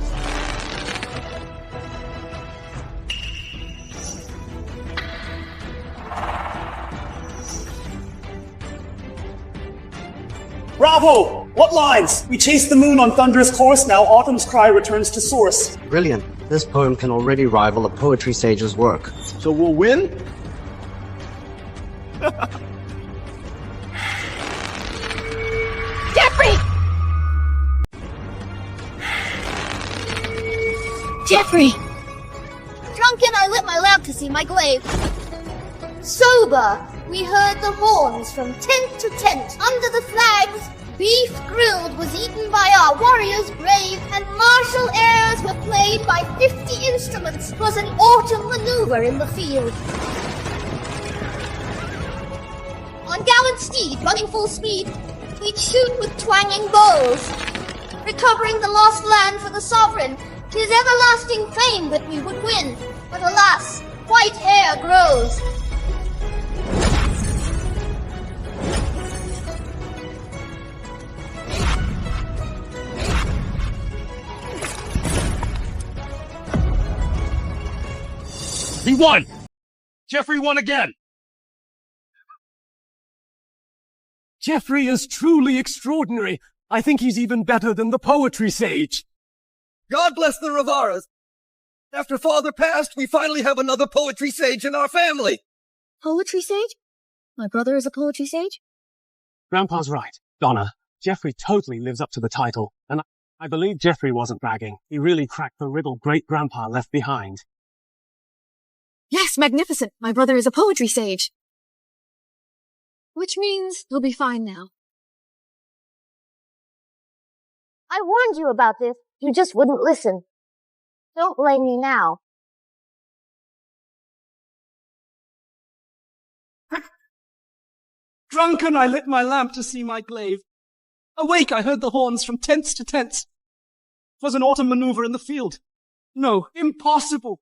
Bravo! What lines? We chase the moon on thunderous course, now autumn's cry returns to source. Brilliant. This poem can already rival a poetry sage's work. So we'll win? Jeffrey! Jeffrey! Drunken, I lit my lamp to see my glaive. Sober, we heard the horns from tent to tent. Under the flags, beef grilled was eaten by our warriors brave, and martial airs were played by 50 instruments. 'Twas an autumn maneuver in the field. On gallant steed, running full speed, we'd shoot with twanging bows. Recovering the lost land for the sovereign, 'tis everlasting fame that we would win. But alas, white hair grows. He won! Jeffrey won again! Jeffrey is truly extraordinary. I think he's even better than the poetry sage. God bless the Riveras. After father passed, we finally have another poetry sage in our family. Poetry sage? My brother is a poetry sage? Grandpa's right. Donna, Jeffrey totally lives up to the title, and I believe Jeffrey wasn't bragging. He really cracked the riddle great-grandpa left behind. Yes, magnificent. My brother is a poetry sage. Which means he'll be fine now. I warned you about this. You just wouldn't listen. Don't blame me now. Drunken, I lit my lamp to see my glaive. Awake, I heard the horns from tents to tents. 'Twas an autumn maneuver in the field. No, impossible.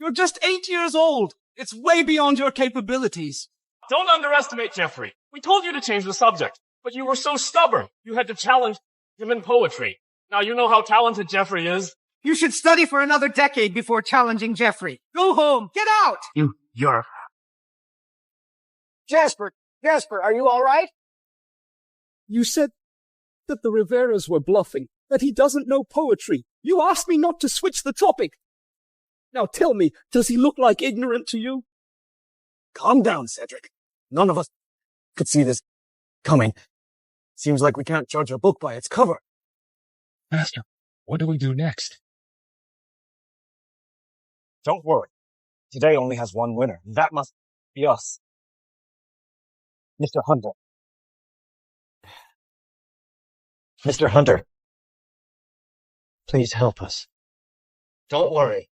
You're just 8 years old. It's way beyond your capabilities. Don't underestimate Jeffrey. We told you to change the subject, but you were so stubborn. You had to challenge him in poetry. Now you know how talented Jeffrey is. You should study for another decade before challenging Jeffrey. Go home. Get out! You're... Jasper, are you all right? You said that the Riveras were bluffing, that he doesn't know poetry. You asked me not to switch the topic. Now tell me, does he look like ignorant to you? Calm down, Cedric. None of us could see this coming. Seems like we can't judge a book by its cover. Master, what do we do next? Don't worry. Today only has one winner. That must be us. Mr. Hunter. Mr. Hunter. Please help us. Don't worry.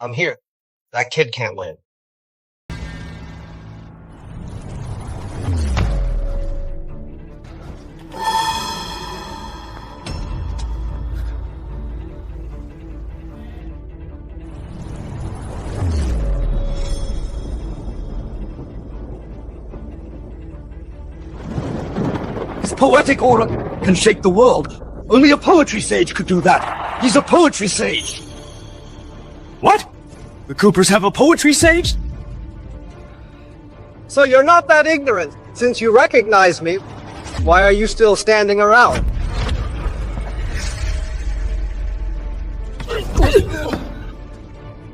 I'm here. That kid can't win. His poetic aura can shake the world. Only a poetry sage could do that. He's a poetry sage. What? The Coopers have a poetry sage? So you're not that ignorant. Since you recognize me, why are you still standing around?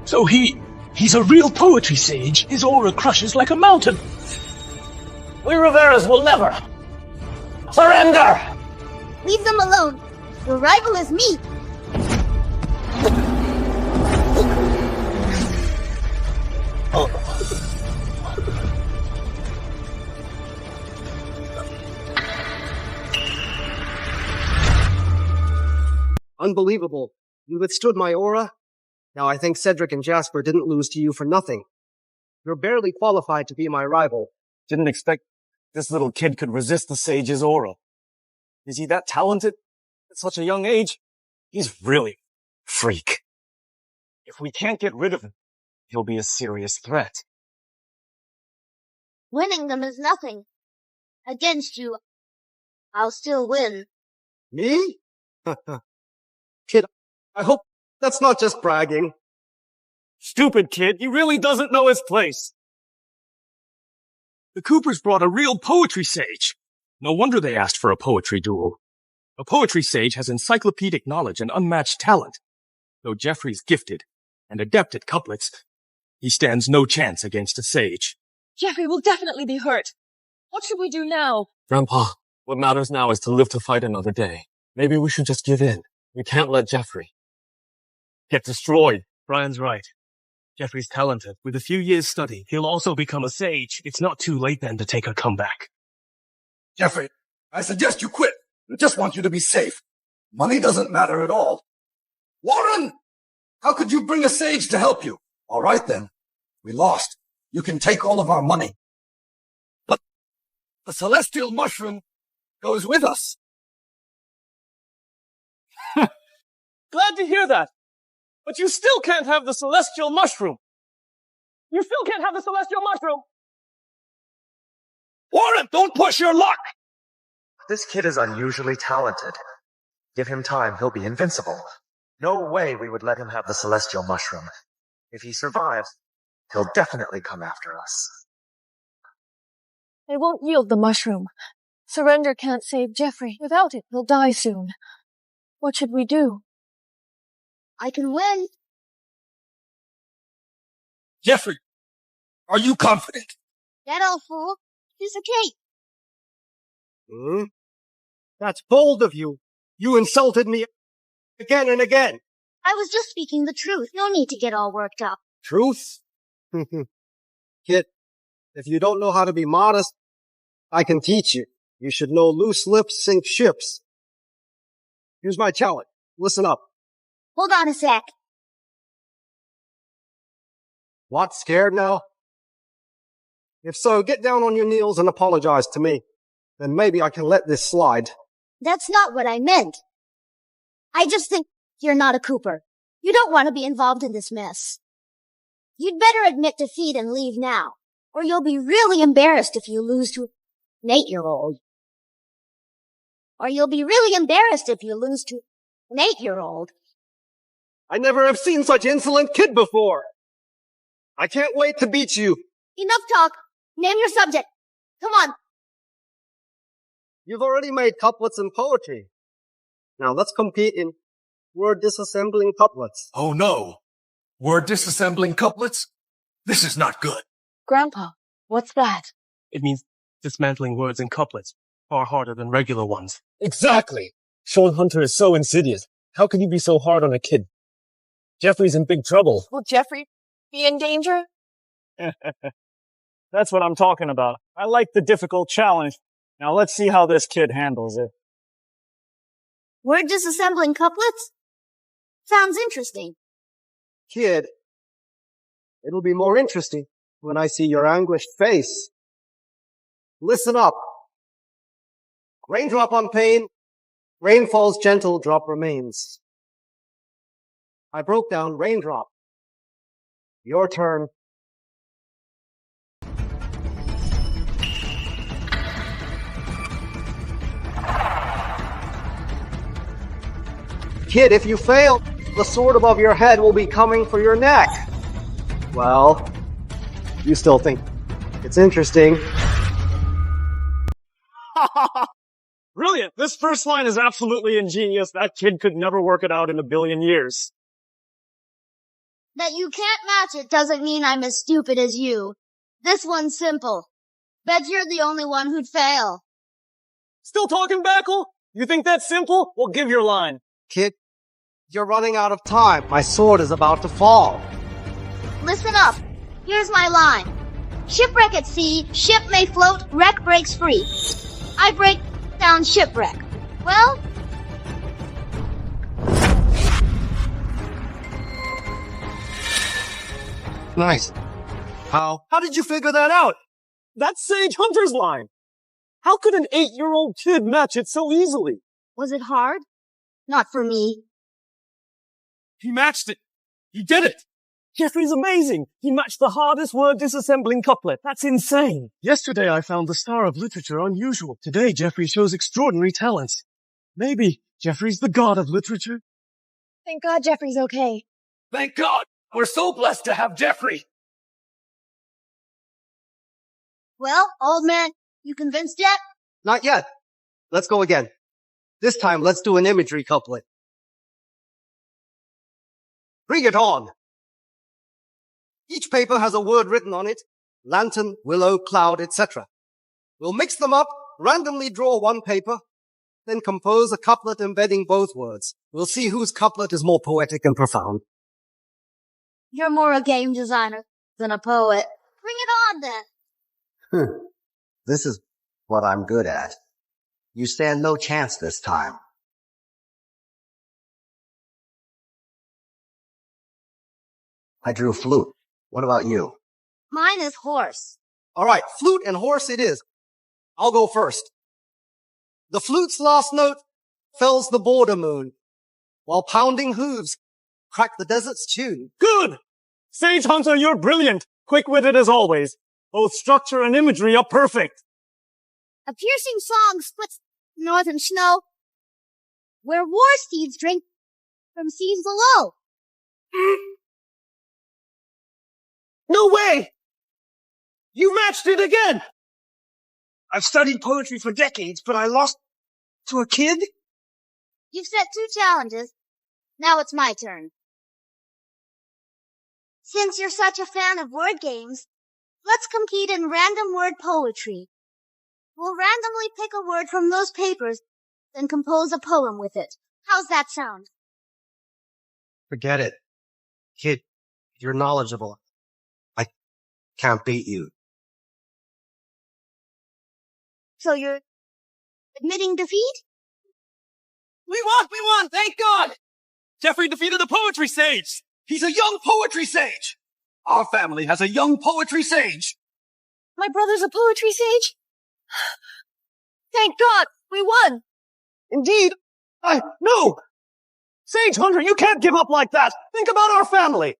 So he's a real poetry sage. His aura crushes like a mountain. We Riveras will never surrender! Leave them alone. Your rival is me. Unbelievable. You withstood my aura? Now I think Cedric and Jasper didn't lose to you for nothing. You're barely qualified to be my rival. Didn't expect this little kid could resist the sage's aura. Is he that talented at such a young age? He's really a freak. If we can't get rid of him, he'll be a serious threat. Winning them is nothing. Against you, I'll still win. Me? Kid, I hope that's not just bragging. Stupid kid, he really doesn't know his place. The Coopers brought a real poetry sage. No wonder they asked for a poetry duel. A poetry sage has encyclopedic knowledge and unmatched talent. Though Jeffrey's gifted and adept at couplets, he stands no chance against a sage. Jeffrey will definitely be hurt. What should we do now? Grandpa, what matters now is to live to fight another day. Maybe we should just give in. We can't let Jeffrey get destroyed. Brian's right. Jeffrey's talented. With a few years' study, he'll also become a sage. It's not too late then to take a comeback. Jeffrey, I suggest you quit. I just want you to be safe. Money doesn't matter at all. Warren! How could you bring a sage to help you? All right then. We lost. You can take all of our money. But the celestial mushroom goes with us. Glad to hear that. But you still can't have the celestial mushroom. You still can't have the celestial mushroom. Warren, don't push your luck! This kid is unusually talented. Give him time, he'll be invincible. No way we would let him have the celestial mushroom. If he survives, he'll definitely come after us. They won't yield the mushroom. Surrender can't save Jeffrey. Without it, he'll die soon. What should we do? I can win. Jeffrey, are you confident? That old fool. He's a cake. That's bold of you. You insulted me again and again. I was just speaking the truth. No need to get all worked up. Truth? Kid, if you don't know how to be modest, I can teach you. You should know loose lips sink ships. Here's my challenge. Listen up. Hold on a sec. What, scared now? If so, get down on your knees and apologize to me. Then maybe I can let this slide. That's not what I meant. I just think you're not a Cooper. You don't want to be involved in this mess. You'd better admit defeat and leave now, or you'll be really embarrassed if you lose to an 8-year-old. Or you'll be really embarrassed if you lose to an 8-year-old. I never have seen such insolent kid before. I can't wait to beat you. Enough talk. Name your subject. Come on. You've already made couplets in poetry. Now let's compete in word disassembling couplets. Oh no. Word disassembling couplets? This is not good. Grandpa, what's that? It means dismantling words in couplets. Far harder than regular ones. Exactly. Sean Hunter is so insidious. How can you be so hard on a kid? Jeffrey's in big trouble. Will Jeffrey be in danger? That's what I'm talking about. I like the difficult challenge. Now let's see how this kid handles it. Word disassembling couplets? Sounds interesting. Kid, it'll be more interesting when I see your anguished face. Listen up. Raindrop on pane, rain falls gentle, drop remains. I broke down raindrop. Your turn. Kid, if you fail, the sword above your head will be coming for your neck. Well, you still think it's interesting. Brilliant! This first line is absolutely ingenious. That kid could never work it out in a billion years. That you can't match it doesn't mean I'm as stupid as you. This one's simple. Bet you're the only one who'd fail. Still talking, Backle? You think that's simple? Well, give your line. Kid, you're running out of time. My sword is about to fall. Listen up. Here's my line. Shipwreck at sea, ship may float, wreck breaks free. I break down shipwreck. Well, nice. How did you figure that out? That's Sage Hunter's line. How could an 8-year-old kid match it so easily? Was it hard? Not for me. He matched it. He did it. Jeffrey's amazing. He matched the hardest word disassembling couplet. That's insane. Yesterday I found the star of literature unusual. Today Jeffrey shows extraordinary talents. Maybe Jeffrey's the god of literature. Thank God Jeffrey's okay. Thank God. We're so blessed to have Jeffrey. Well, old man, you convinced yet? Not yet. Let's go again. This time, let's do an imagery couplet. Bring it on. Each paper has a word written on it. Lantern, willow, cloud, etc. We'll mix them up, randomly draw one paper, then compose a couplet embedding both words. We'll see whose couplet is more poetic and profound. You're more a game designer than a poet. Bring it on, then. This is what I'm good at. You stand no chance this time. I drew flute. What about you? Mine is horse. All right, flute and horse it is. I'll go first. The flute's last note fells the border moon, while pounding hooves crack the desert's tune. Good! Sage Hunter, you're brilliant. Quick-witted as always. Both structure and imagery are perfect. A piercing song splits northern snow, where war steeds drink from seas below. No way! You matched it again! I've studied poetry for decades, but I lost to a kid? You've set 2 challenges. Now it's my turn. Since you're such a fan of word games, let's compete in random word poetry. We'll randomly pick a word from those papers, then compose a poem with it. How's that sound? Forget it. Kid, you're knowledgeable. I can't beat you. So you're admitting defeat? We won! Thank God! Jeffrey defeated the poetry sage! He's a young poetry sage! Our family has a young poetry sage! My brother's a poetry sage? Thank God! We won! Indeed. No! Sage Hunter, you can't give up like that! Think about our family!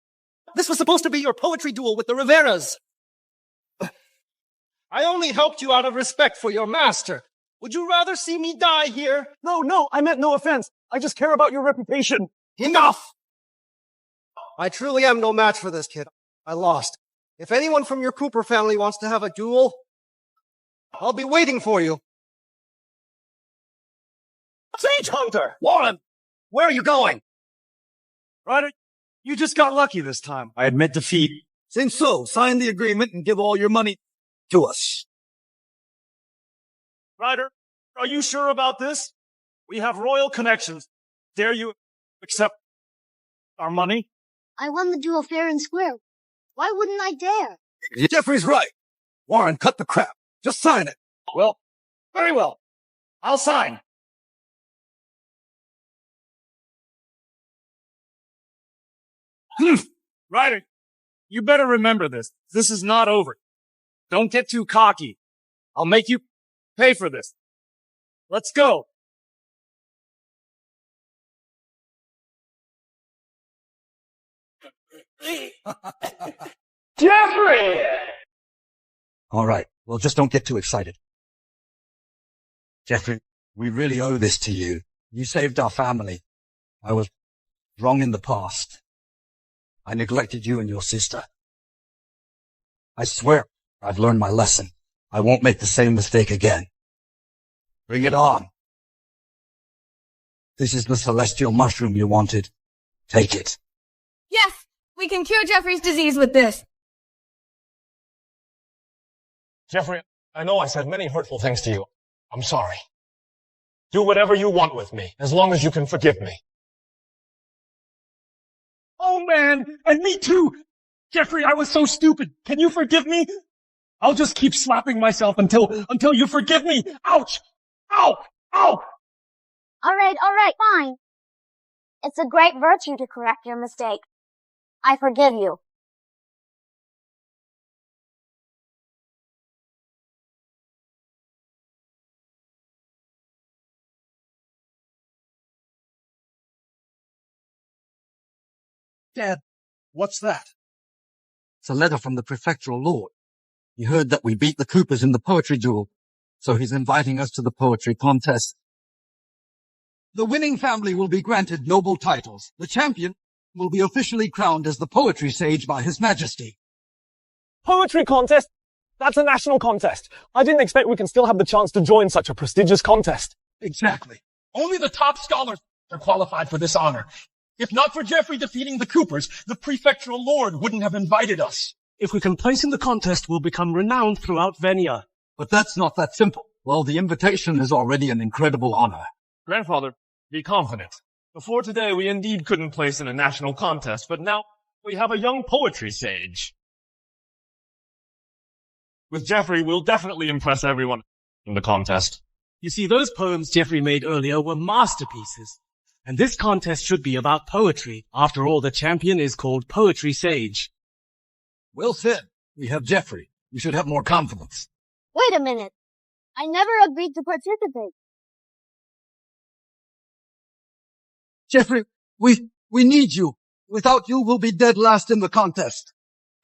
This was supposed to be your poetry duel with the Riveras. I only helped you out of respect for your master. Would you rather see me die here? No, I meant no offense. I just care about your reputation. Enough! I truly am no match for this kid. I lost. If anyone from your Cooper family wants to have a duel, I'll be waiting for you. Sage Hunter! Warren, where are you going? Ryder, you just got lucky this time. I admit defeat. Since so, sign the agreement and give all your money to us. Ryder, are you sure about this? We have royal connections. Dare you accept our money? I won the duel fair and square. Why wouldn't I dare? Jeffrey's right. Warren, cut the crap. Just sign it. Well, very well. I'll sign. Ryder, you better remember this. This is not over. Don't get too cocky. I'll make you pay for this. Let's go. Jeffrey! All right. Well, just don't get too excited. Jeffrey, we really owe this to you. You saved our family. I was wrong in the past. I neglected you and your sister. I swear I've learned my lesson. I won't make the same mistake again. Bring it on. This is the celestial mushroom you wanted. Take it. Yes! We can cure Jeffrey's disease with this. Jeffrey, I know I said many hurtful things to you. I'm sorry. Do whatever you want with me, as long as you can forgive me. Oh man, and me too! Jeffrey, I was so stupid. Can you forgive me? I'll just keep slapping myself until you forgive me. Ouch! Ow! Ow! All right, fine. It's a great virtue to correct your mistake. I forgive you. Dad, what's that? It's a letter from the prefectural lord. He heard that we beat the Coopers in the poetry duel, so he's inviting us to the poetry contest. The winning family will be granted noble titles. The champion will be officially crowned as the poetry sage by His Majesty. Poetry contest? That's a national contest. I didn't expect we can still have the chance to join such a prestigious contest. Exactly. Only the top scholars are qualified for this honor. If not for Jeffrey defeating the Coopers, the prefectural lord wouldn't have invited us. If we can place in the contest, we'll become renowned throughout Venia. But that's not that simple. Well, the invitation is already an incredible honor. Grandfather, be confident. Before today, we indeed couldn't place in a national contest, but now we have a young poetry sage. With Jeffrey, we'll definitely impress everyone in the contest. You see, those poems Jeffrey made earlier were masterpieces. And this contest should be about poetry. After all, the champion is called Poetry Sage. Well said. We have Jeffrey. We should have more confidence. Wait a minute. I never agreed to participate. Jeffrey, we need you. Without you, we'll be dead last in the contest.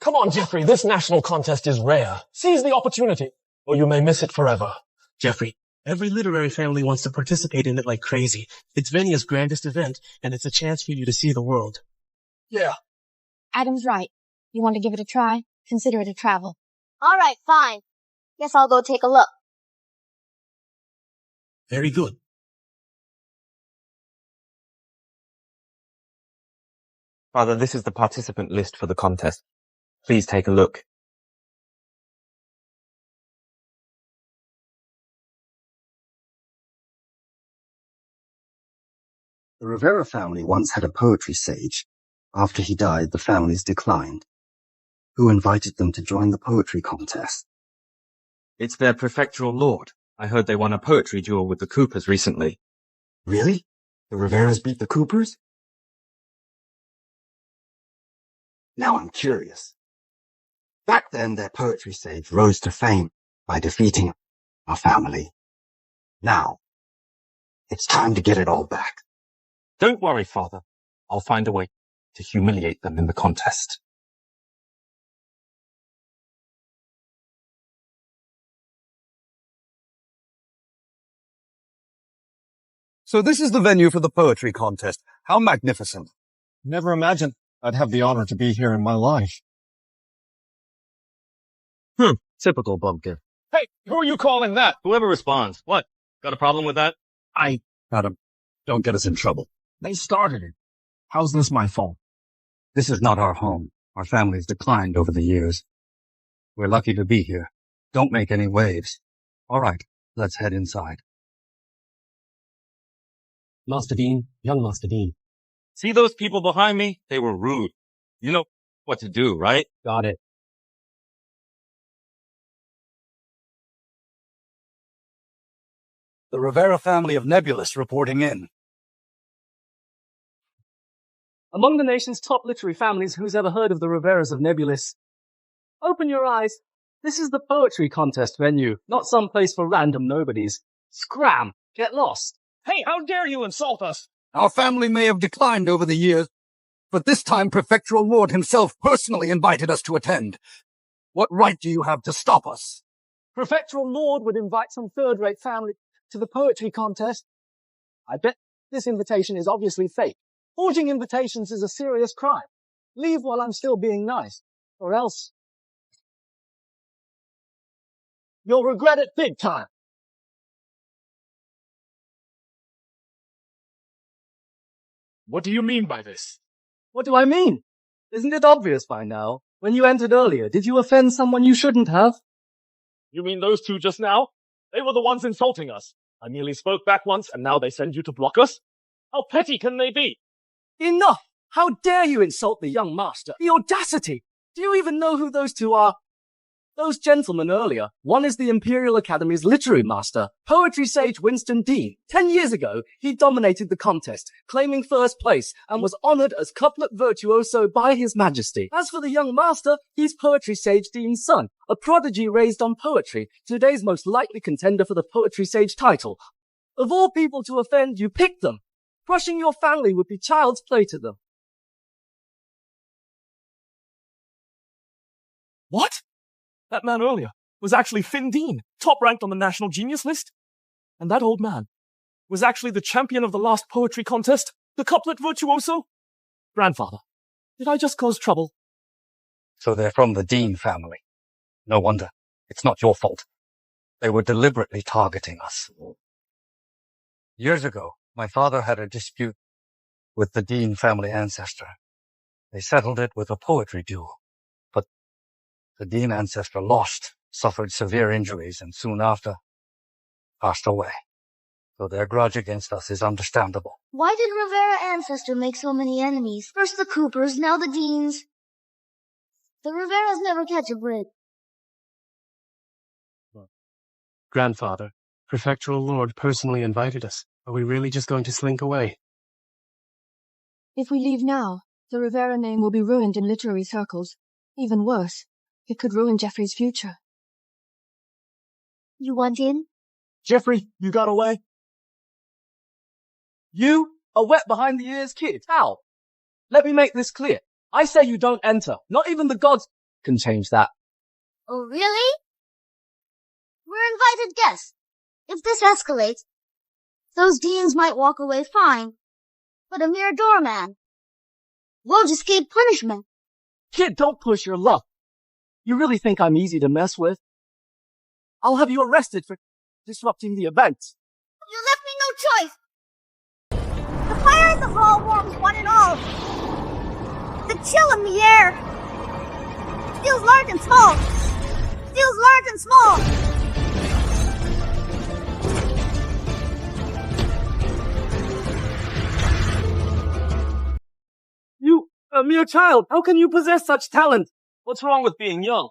Come on, Jeffrey, this national contest is rare. Seize the opportunity, or you may miss it forever. Jeffrey, every literary family wants to participate in it like crazy. It's Venia's grandest event, and it's a chance for you to see the world. Yeah. Adam's right. You want to give it a try? Consider it a travel. All right, fine. Guess I'll go take a look. Very good. Father, this is the participant list for the contest. Please take a look. The Rivera family once had a poetry sage. After he died, the families declined. Who invited them to join the poetry contest? It's their prefectural lord. I heard they won a poetry duel with the Coopers recently. Really? The Riveras beat the Coopers? Now I'm curious. Back then, their poetry sage rose to fame by defeating our family. Now, it's time to get it all back. Don't worry, Father. I'll find a way to humiliate them in the contest. So this is the venue for the poetry contest. How magnificent. Never imagined I'd have the honor to be here in my life. Typical bumpkin. Hey, who are you calling that? Whoever responds. What? Got a problem with that? Adam, don't get us in trouble. They started it. How's this my fault? This is not our home. Our family's declined over the years. We're lucky to be here. Don't make any waves. All right, let's head inside. Master Dean, young Master Dean. See those people behind me? They were rude. You know what to do, right? Got it. The Rivera family of Nebulous reporting in. Among the nation's top literary families, who's ever heard of the Riveras of Nebulous? Open your eyes. This is the poetry contest venue, not some place for random nobodies. Scram! Get lost! Hey, how dare you insult us? Our family may have declined over the years, but this time Prefectural Lord himself personally invited us to attend. What right do you have to stop us? Prefectural Lord would invite some third-rate family to the poetry contest. I bet this invitation is obviously fake. Forging invitations is a serious crime. Leave while I'm still being nice, or else you'll regret it big time. What do you mean by this? What do I mean? Isn't it obvious by now? When you entered earlier, did you offend someone you shouldn't have? You mean those two just now? They were the ones insulting us. I merely spoke back once, and now they send you to block us? How petty can they be? Enough! How dare you insult the young master? The audacity! Do you even know who those two are? Those gentlemen earlier, one is the Imperial Academy's literary master, poetry sage Winston Dean. 10 years ago, he dominated the contest, claiming first place, and was honored as couplet virtuoso by His Majesty. As for the young master, he's poetry sage Dean's son, a prodigy raised on poetry, today's most likely contender for the poetry sage title. Of all people to offend, you picked them. Crushing your family would be child's play to them. What? That man earlier was actually Finn Dean, top ranked on the National Genius list. And that old man was actually the champion of the last poetry contest, the couplet virtuoso. Grandfather, did I just cause trouble? So they're from the Dean family. No wonder. It's not your fault. They were deliberately targeting us. Years ago, my father had a dispute with the Dean family ancestor. They settled it with a poetry duel. But the Dean ancestor lost, suffered severe injuries, and soon after passed away. So their grudge against us is understandable. Why did Rivera ancestor make so many enemies? First the Coopers, now the Deans. The Riveras never catch a break. Grandfather, Prefectural Lord personally invited us. Are we really just going to slink away? If we leave now, the Rivera name will be ruined in literary circles. Even worse, it could ruin Jeffrey's future. You want in? Jeffrey, you got away? You? A wet behind the ears kid? How? Let me make this clear. I say you don't enter. Not even the gods can change that. Oh, really? We're invited guests. If this escalates, those Deans might walk away fine. But a mere doorman won't escape punishment. Kid, don't push your luck. You really think I'm easy to mess with? I'll have you arrested for disrupting the event. You left me no choice. The fire in the hall warms one and all. The chill in the air feels large and small. Feels large and small. You, a mere child, how can you possess such talent? What's wrong with being young?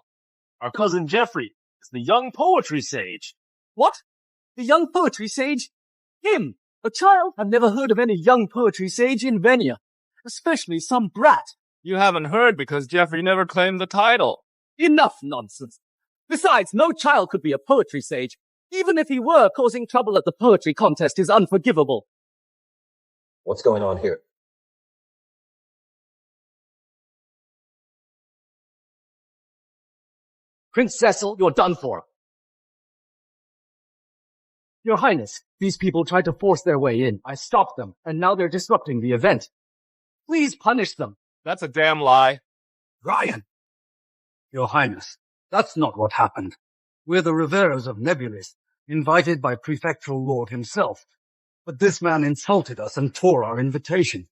Our cousin Jeffrey is the young poetry sage. What? The young poetry sage? Him, a child? I've never heard of any young poetry sage in Venia, especially some brat. You haven't heard because Jeffrey never claimed the title. Enough nonsense. Besides, no child could be a poetry sage. Even if he were, causing trouble at the poetry contest is unforgivable. What's going on here? Prince Cecil, you're done for. Your Highness, these people tried to force their way in. I stopped them, and now they're disrupting the event. Please punish them. That's a damn lie. Ryan! Your Highness, that's not what happened. We're the Riveras of Nebulis, invited by Prefectural Lord himself. But this man insulted us and tore our invitation.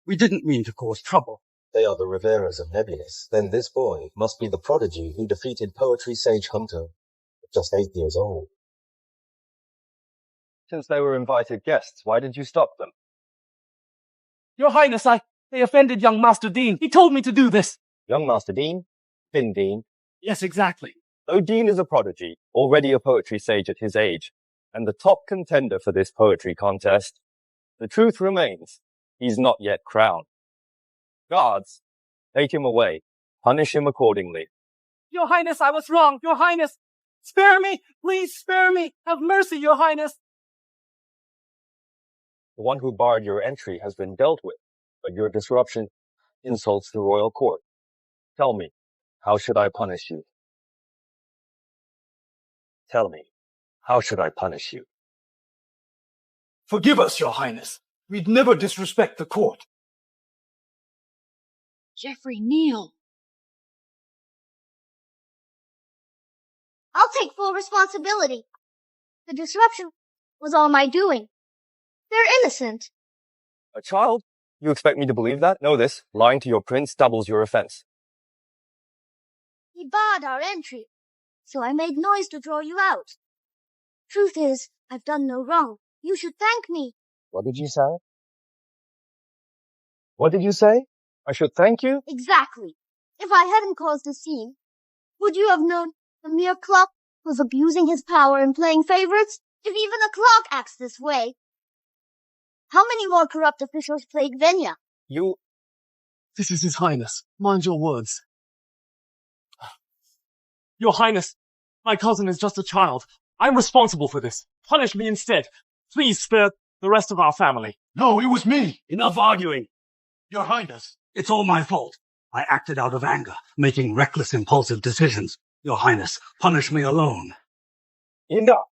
We didn't mean to cause trouble. They are the Riveras of Nebulis. Then this boy must be the prodigy who defeated Poetry Sage Hunter, just 8 years old. Since they were invited guests, why did you stop them? Your Highness, they offended young Master Dean. He told me to do this. Young Master Dean? Finn Dean? Yes, exactly. Though Dean is a prodigy, already a poetry sage at his age, and the top contender for this poetry contest, the truth remains, he's not yet crowned. Guards, take him away. Punish him accordingly. Your Highness, I was wrong. Your Highness, spare me. Please spare me. Have mercy, Your Highness. The one who barred your entry has been dealt with, but your disruption insults the royal court. Tell me, how should I punish you? Tell me, how should I punish you? Forgive us, Your Highness. We'd never disrespect the court. Jeffrey, kneel. I'll take full responsibility. The disruption was all my doing. They're innocent. A child? You expect me to believe that? Know this, lying to your prince doubles your offense. He barred our entry, so I made noise to draw you out. Truth is, I've done no wrong. You should thank me. What did you say? What did you say? I should thank you? Exactly. If I hadn't caused a scene, would you have known the mere clock was abusing his power and playing favorites? If even a clock acts this way, how many more corrupt officials plague Venia? You... This is His Highness. Mind your words. Your Highness, my cousin is just a child. I'm responsible for this. Punish me instead. Please spare the rest of our family. No, it was me. Enough arguing. Your Highness. It's all my fault. I acted out of anger, making reckless, impulsive decisions. Your Highness, punish me alone. Enough.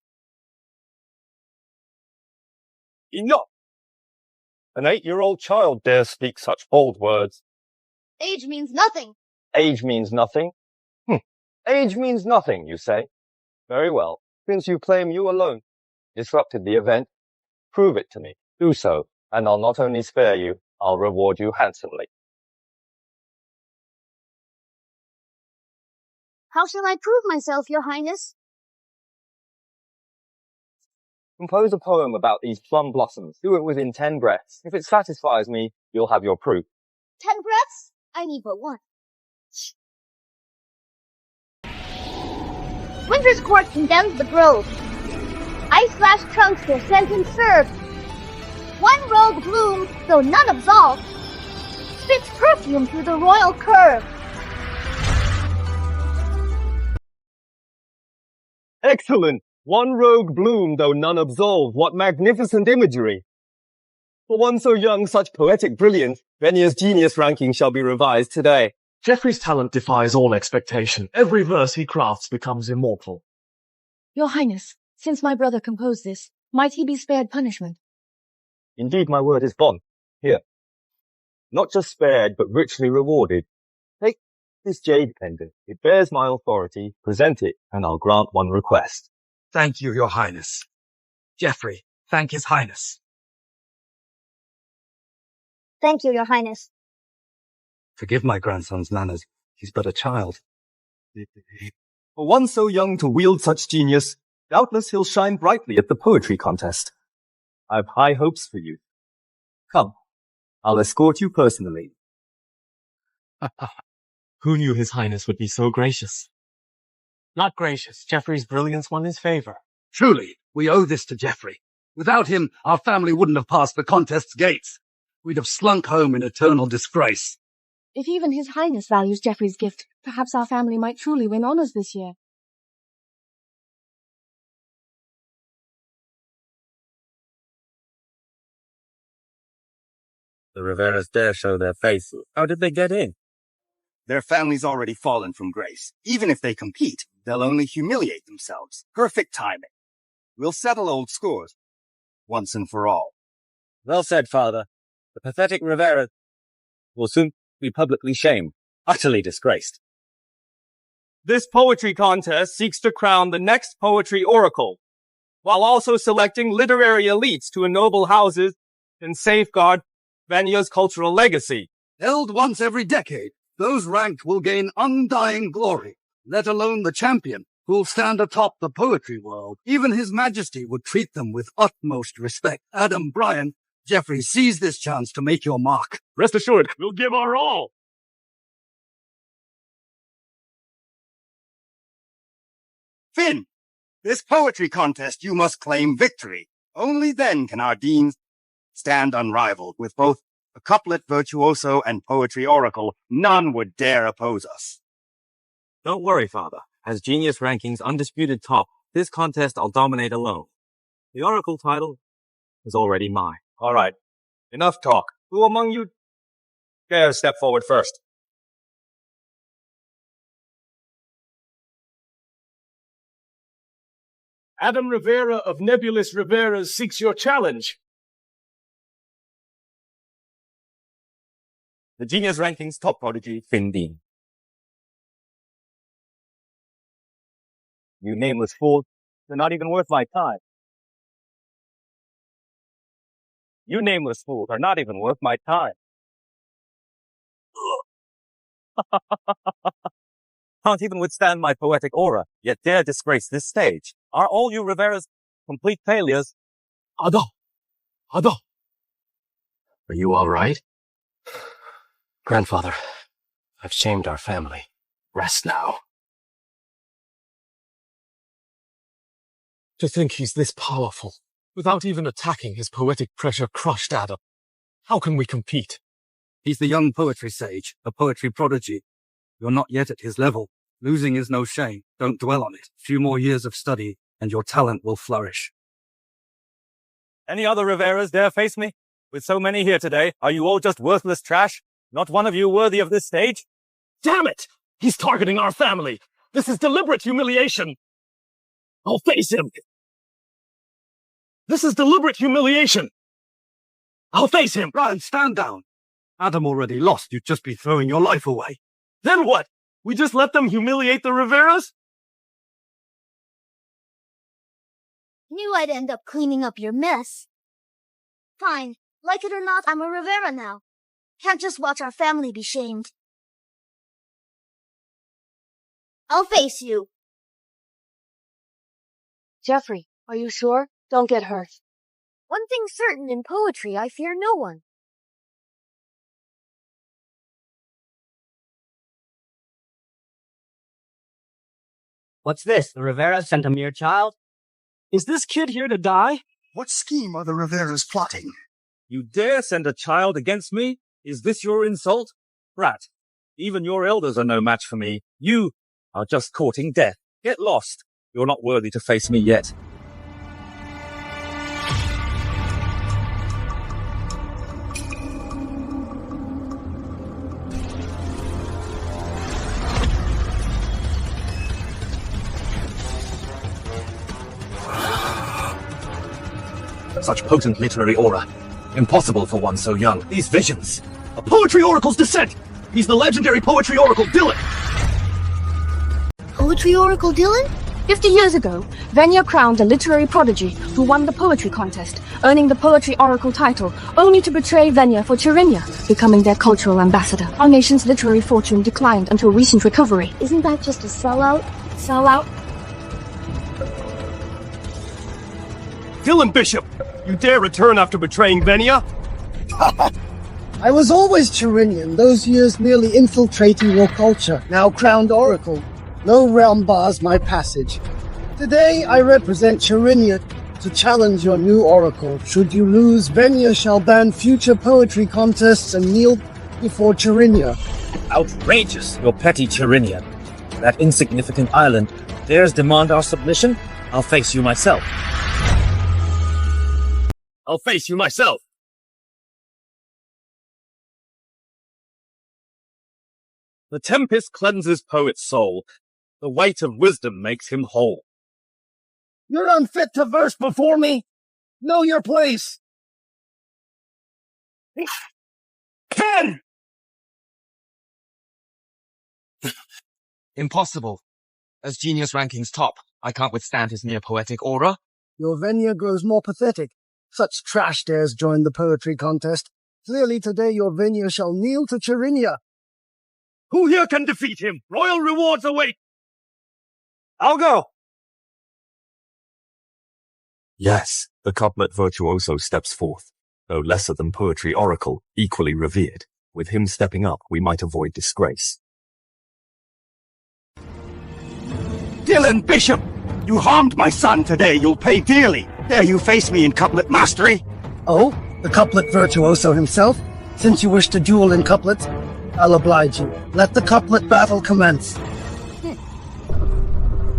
Enough. An 8-year-old child dares speak such bold words. Age means nothing. Age means nothing? Age means nothing, you say? Very well. Since you claim you alone disrupted the event, prove it to me. Do so, and I'll not only spare you, I'll reward you handsomely. How shall I prove myself, Your Highness? Compose a poem about these plum blossoms. Do it within 10 breaths. If it satisfies me, you'll have your proof. 10 breaths? I need but one. Winter's Court condemns the grove. Ice-slash trunks their sentence served. One rogue bloom, though none absolved, spits perfume through the royal curve. Excellent! One rogue bloom, though none absolve. What magnificent imagery! For one so young, such poetic brilliance, Venier's genius ranking shall be revised today. Geoffrey's talent defies all expectation. Every verse he crafts becomes immortal. Your Highness, since my brother composed this, might he be spared punishment? Indeed, my word is bond. Here. Not just spared, but richly rewarded. Take this jade pendant. It bears my authority. Present it, and I'll grant one request. Thank you, Your Highness. Geoffrey, thank His Highness. Thank you, Your Highness. Forgive my grandson's manners. He's but a child. For one so young to wield such genius, doubtless he'll shine brightly at the poetry contest. I've high hopes for you. Come, I'll escort you personally. Who knew His Highness would be so gracious? Not gracious. Geoffrey's brilliance won his favor. Truly, we owe this to Geoffrey. Without him, our family wouldn't have passed the contest's gates. We'd have slunk home in eternal disgrace. If even His Highness values Geoffrey's gift, perhaps our family might truly win honors this year. The Riveras dare show their face. How did they get in? Their family's already fallen from grace. Even if they compete, they'll only humiliate themselves. Perfect timing. We'll settle old scores, once and for all. Well said, Father. The pathetic Rivera will soon be publicly shamed, utterly disgraced. This poetry contest seeks to crown the next poetry oracle, while also selecting literary elites to ennoble houses and safeguard Venier's cultural legacy. Held once every decade, those ranked will gain undying glory, let alone the champion, who'll stand atop the poetry world. Even His Majesty would treat them with utmost respect. Adam, Brian, Geoffrey, seize this chance to make your mark. Rest assured, we'll give our all. Finn, this poetry contest you must claim victory. Only then can our deans stand unrivaled. With both a couplet virtuoso and poetry oracle, none would dare oppose us. Don't worry, Father. As genius ranking's undisputed top, this contest I'll dominate alone. The oracle title is already mine. All right, enough talk. Who among you dares step forward first? Adam Rivera of Nebulous Riveras seeks your challenge. The genius ranking's top prodigy, Finn Dean. You nameless fool, you're not even worth my time. You nameless fools are not even worth my time. Can't even withstand my poetic aura, yet dare disgrace this stage. Are all you Riveras complete failures? Ado! Are you all right? Grandfather, I've shamed our family. Rest now. To think he's this powerful, without even attacking his poetic pressure-crushed Adam. How can we compete? He's the young poetry sage, a poetry prodigy. You're not yet at his level. Losing is no shame. Don't dwell on it. A few more years of study, and your talent will flourish. Any other Riveras dare face me? With so many here today, are you all just worthless trash? Not one of you worthy of this stage? Damn it! He's targeting our family! This is deliberate humiliation! I'll face him! This is deliberate humiliation! I'll face him! Brian, stand down! Adam already lost. You'd just be throwing your life away. Then what? We just let them humiliate the Riveras? Knew I'd end up cleaning up your mess. Fine. Like it or not, I'm a Rivera now. Can't just watch our family be shamed. I'll face you. Jeffrey, are you sure? Don't get hurt. One thing's certain in poetry, I fear no one. What's this? The Rivera sent a mere child? Is this kid here to die? What scheme are the Riveras plotting? You dare send a child against me? Is this your insult? Brat, even your elders are no match for me. You are just courting death. Get lost. You're not worthy to face me yet. Such potent literary aura. Impossible for one so young. These visions. A poetry oracle's descent! He's the legendary poetry oracle Dylan! Poetry oracle Dylan? 50 years ago, Venya crowned a literary prodigy who won the poetry contest, earning the Poetry Oracle title, only to betray Venya for Cherinia, becoming their cultural ambassador. Our nation's literary fortune declined until recent recovery. Isn't that just a sellout? Sellout? Dylan Bishop! You dare return after betraying Venya? I was always Cherinian, those years merely infiltrating your culture, now crowned oracle. No realm bars my passage. Today I represent Cherinia to challenge your new oracle. Should you lose, Venya shall ban future poetry contests and kneel before Cherinia. Outrageous, your petty Cherinia. That insignificant island dares demand our submission? I'll face you myself. I'll face you myself. The tempest cleanses poet's soul. The weight of wisdom makes him whole. You're unfit to verse before me. Know your place. Pen! Impossible. As genius rankings top, I can't withstand his near poetic aura. Your Venya grows more pathetic. Such trash dares join the poetry contest. Clearly today your Venya shall kneel to Cherinia. Who here can defeat him? Royal rewards await! I'll go! Yes, the couplet virtuoso steps forth, though lesser than poetry oracle, equally revered. With him stepping up, we might avoid disgrace. Dylan Bishop! You harmed my son today. You'll pay dearly. Dare you face me in couplet mastery? Oh, the couplet virtuoso himself? Since you wish to duel in couplets, I'll oblige you. Let the couplet battle commence.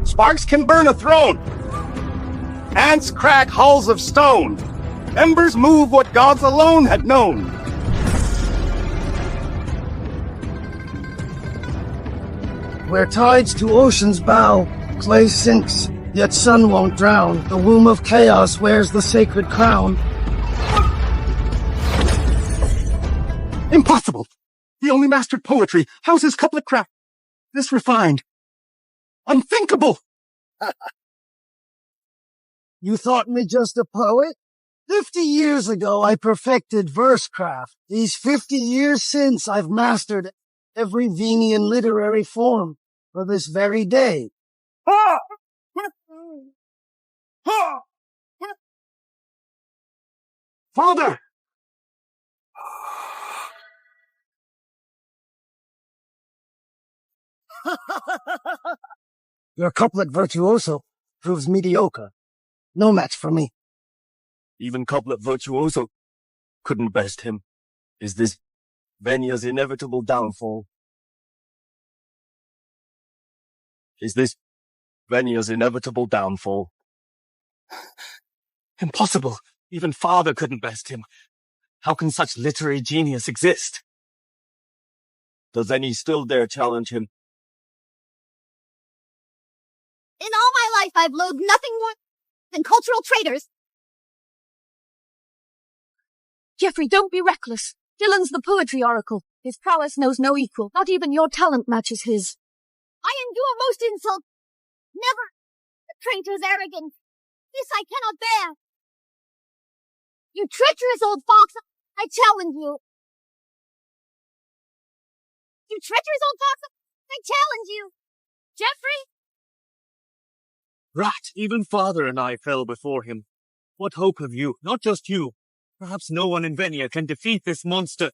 Sparks can burn a throne. Ants crack hulls of stone. Embers move what gods alone had known. Where tides to oceans bow, clay sinks, yet sun won't drown. The womb of chaos wears the sacred crown. Impossible! He only mastered poetry. How's his couplet craft this refined? Unthinkable! You thought me just a poet? 50 years ago I perfected verse craft. These 50 years since I've mastered every Venian literary form for this very day. Father! Your couplet virtuoso proves mediocre. No match for me. Even couplet virtuoso couldn't best him. Is this Venya's inevitable downfall? Is this Venya's inevitable downfall? Impossible. Even father couldn't best him. How can such literary genius exist? Does any still dare challenge him? In all my life, I've loathed nothing more than cultural traitors. Jeffrey, don't be reckless. Dylan's the poetry oracle. His prowess knows no equal. Not even your talent matches his. I endure most insult. Never the traitor's arrogance. This I cannot bear! You treacherous old fox! I challenge you! You treacherous old fox! I challenge you! Jeffrey? Rat, even father and I fell before him. What hope have you? Not just you. Perhaps no one in Venia can defeat this monster.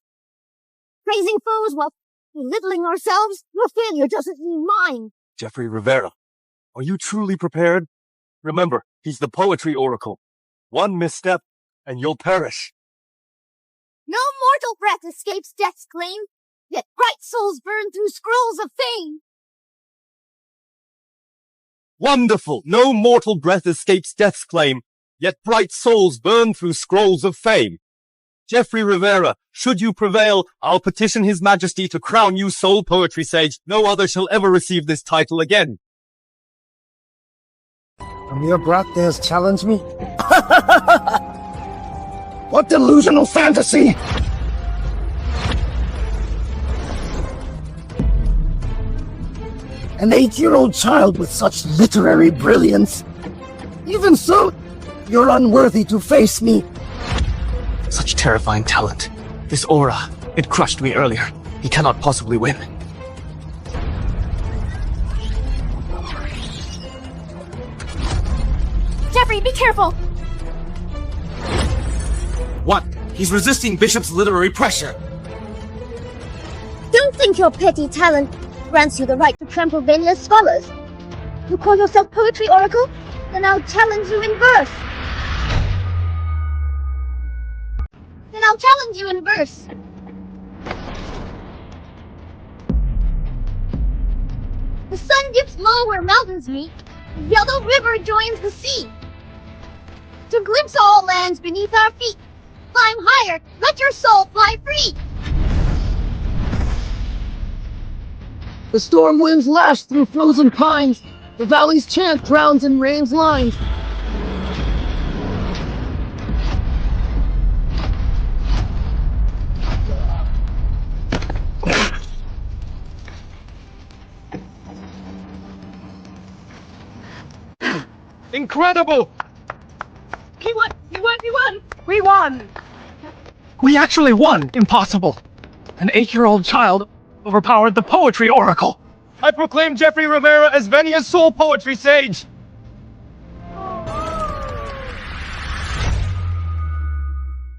Praising foes while belittling ourselves? Your failure doesn't mean mine! Jeffrey Rivera, are you truly prepared? Remember, he's the poetry oracle. One misstep, and you'll perish. No mortal breath escapes death's claim, yet bright souls burn through scrolls of fame. Wonderful! No mortal breath escapes death's claim, yet bright souls burn through scrolls of fame. Jeffrey Rivera, should you prevail, I'll petition His Majesty to crown you sole poetry sage. No other shall ever receive this title again. A mere brat dares challenge me? What delusional fantasy! An 8-year-old child with such literary brilliance. Even so, you're unworthy to face me. Such terrifying talent. This aura, it crushed me earlier. He cannot possibly win. Jeffrey, be careful! What? He's resisting Bishop's literary pressure. Don't think your petty talent grants you the right to trample Venia's scholars. You call yourself poetry oracle? Then I'll challenge you in verse. The sun dips low where mountains meet. The yellow river joins the sea. To glimpse all lands beneath our feet. Climb higher, let your soul fly free. The storm winds lash through frozen pines. The valley's chant drowns in rain's lines. Incredible! We won! We won! We actually won! Impossible! An 8-year-old child overpowered the poetry oracle! I proclaim Jeffrey Rivera as Venia's sole poetry sage!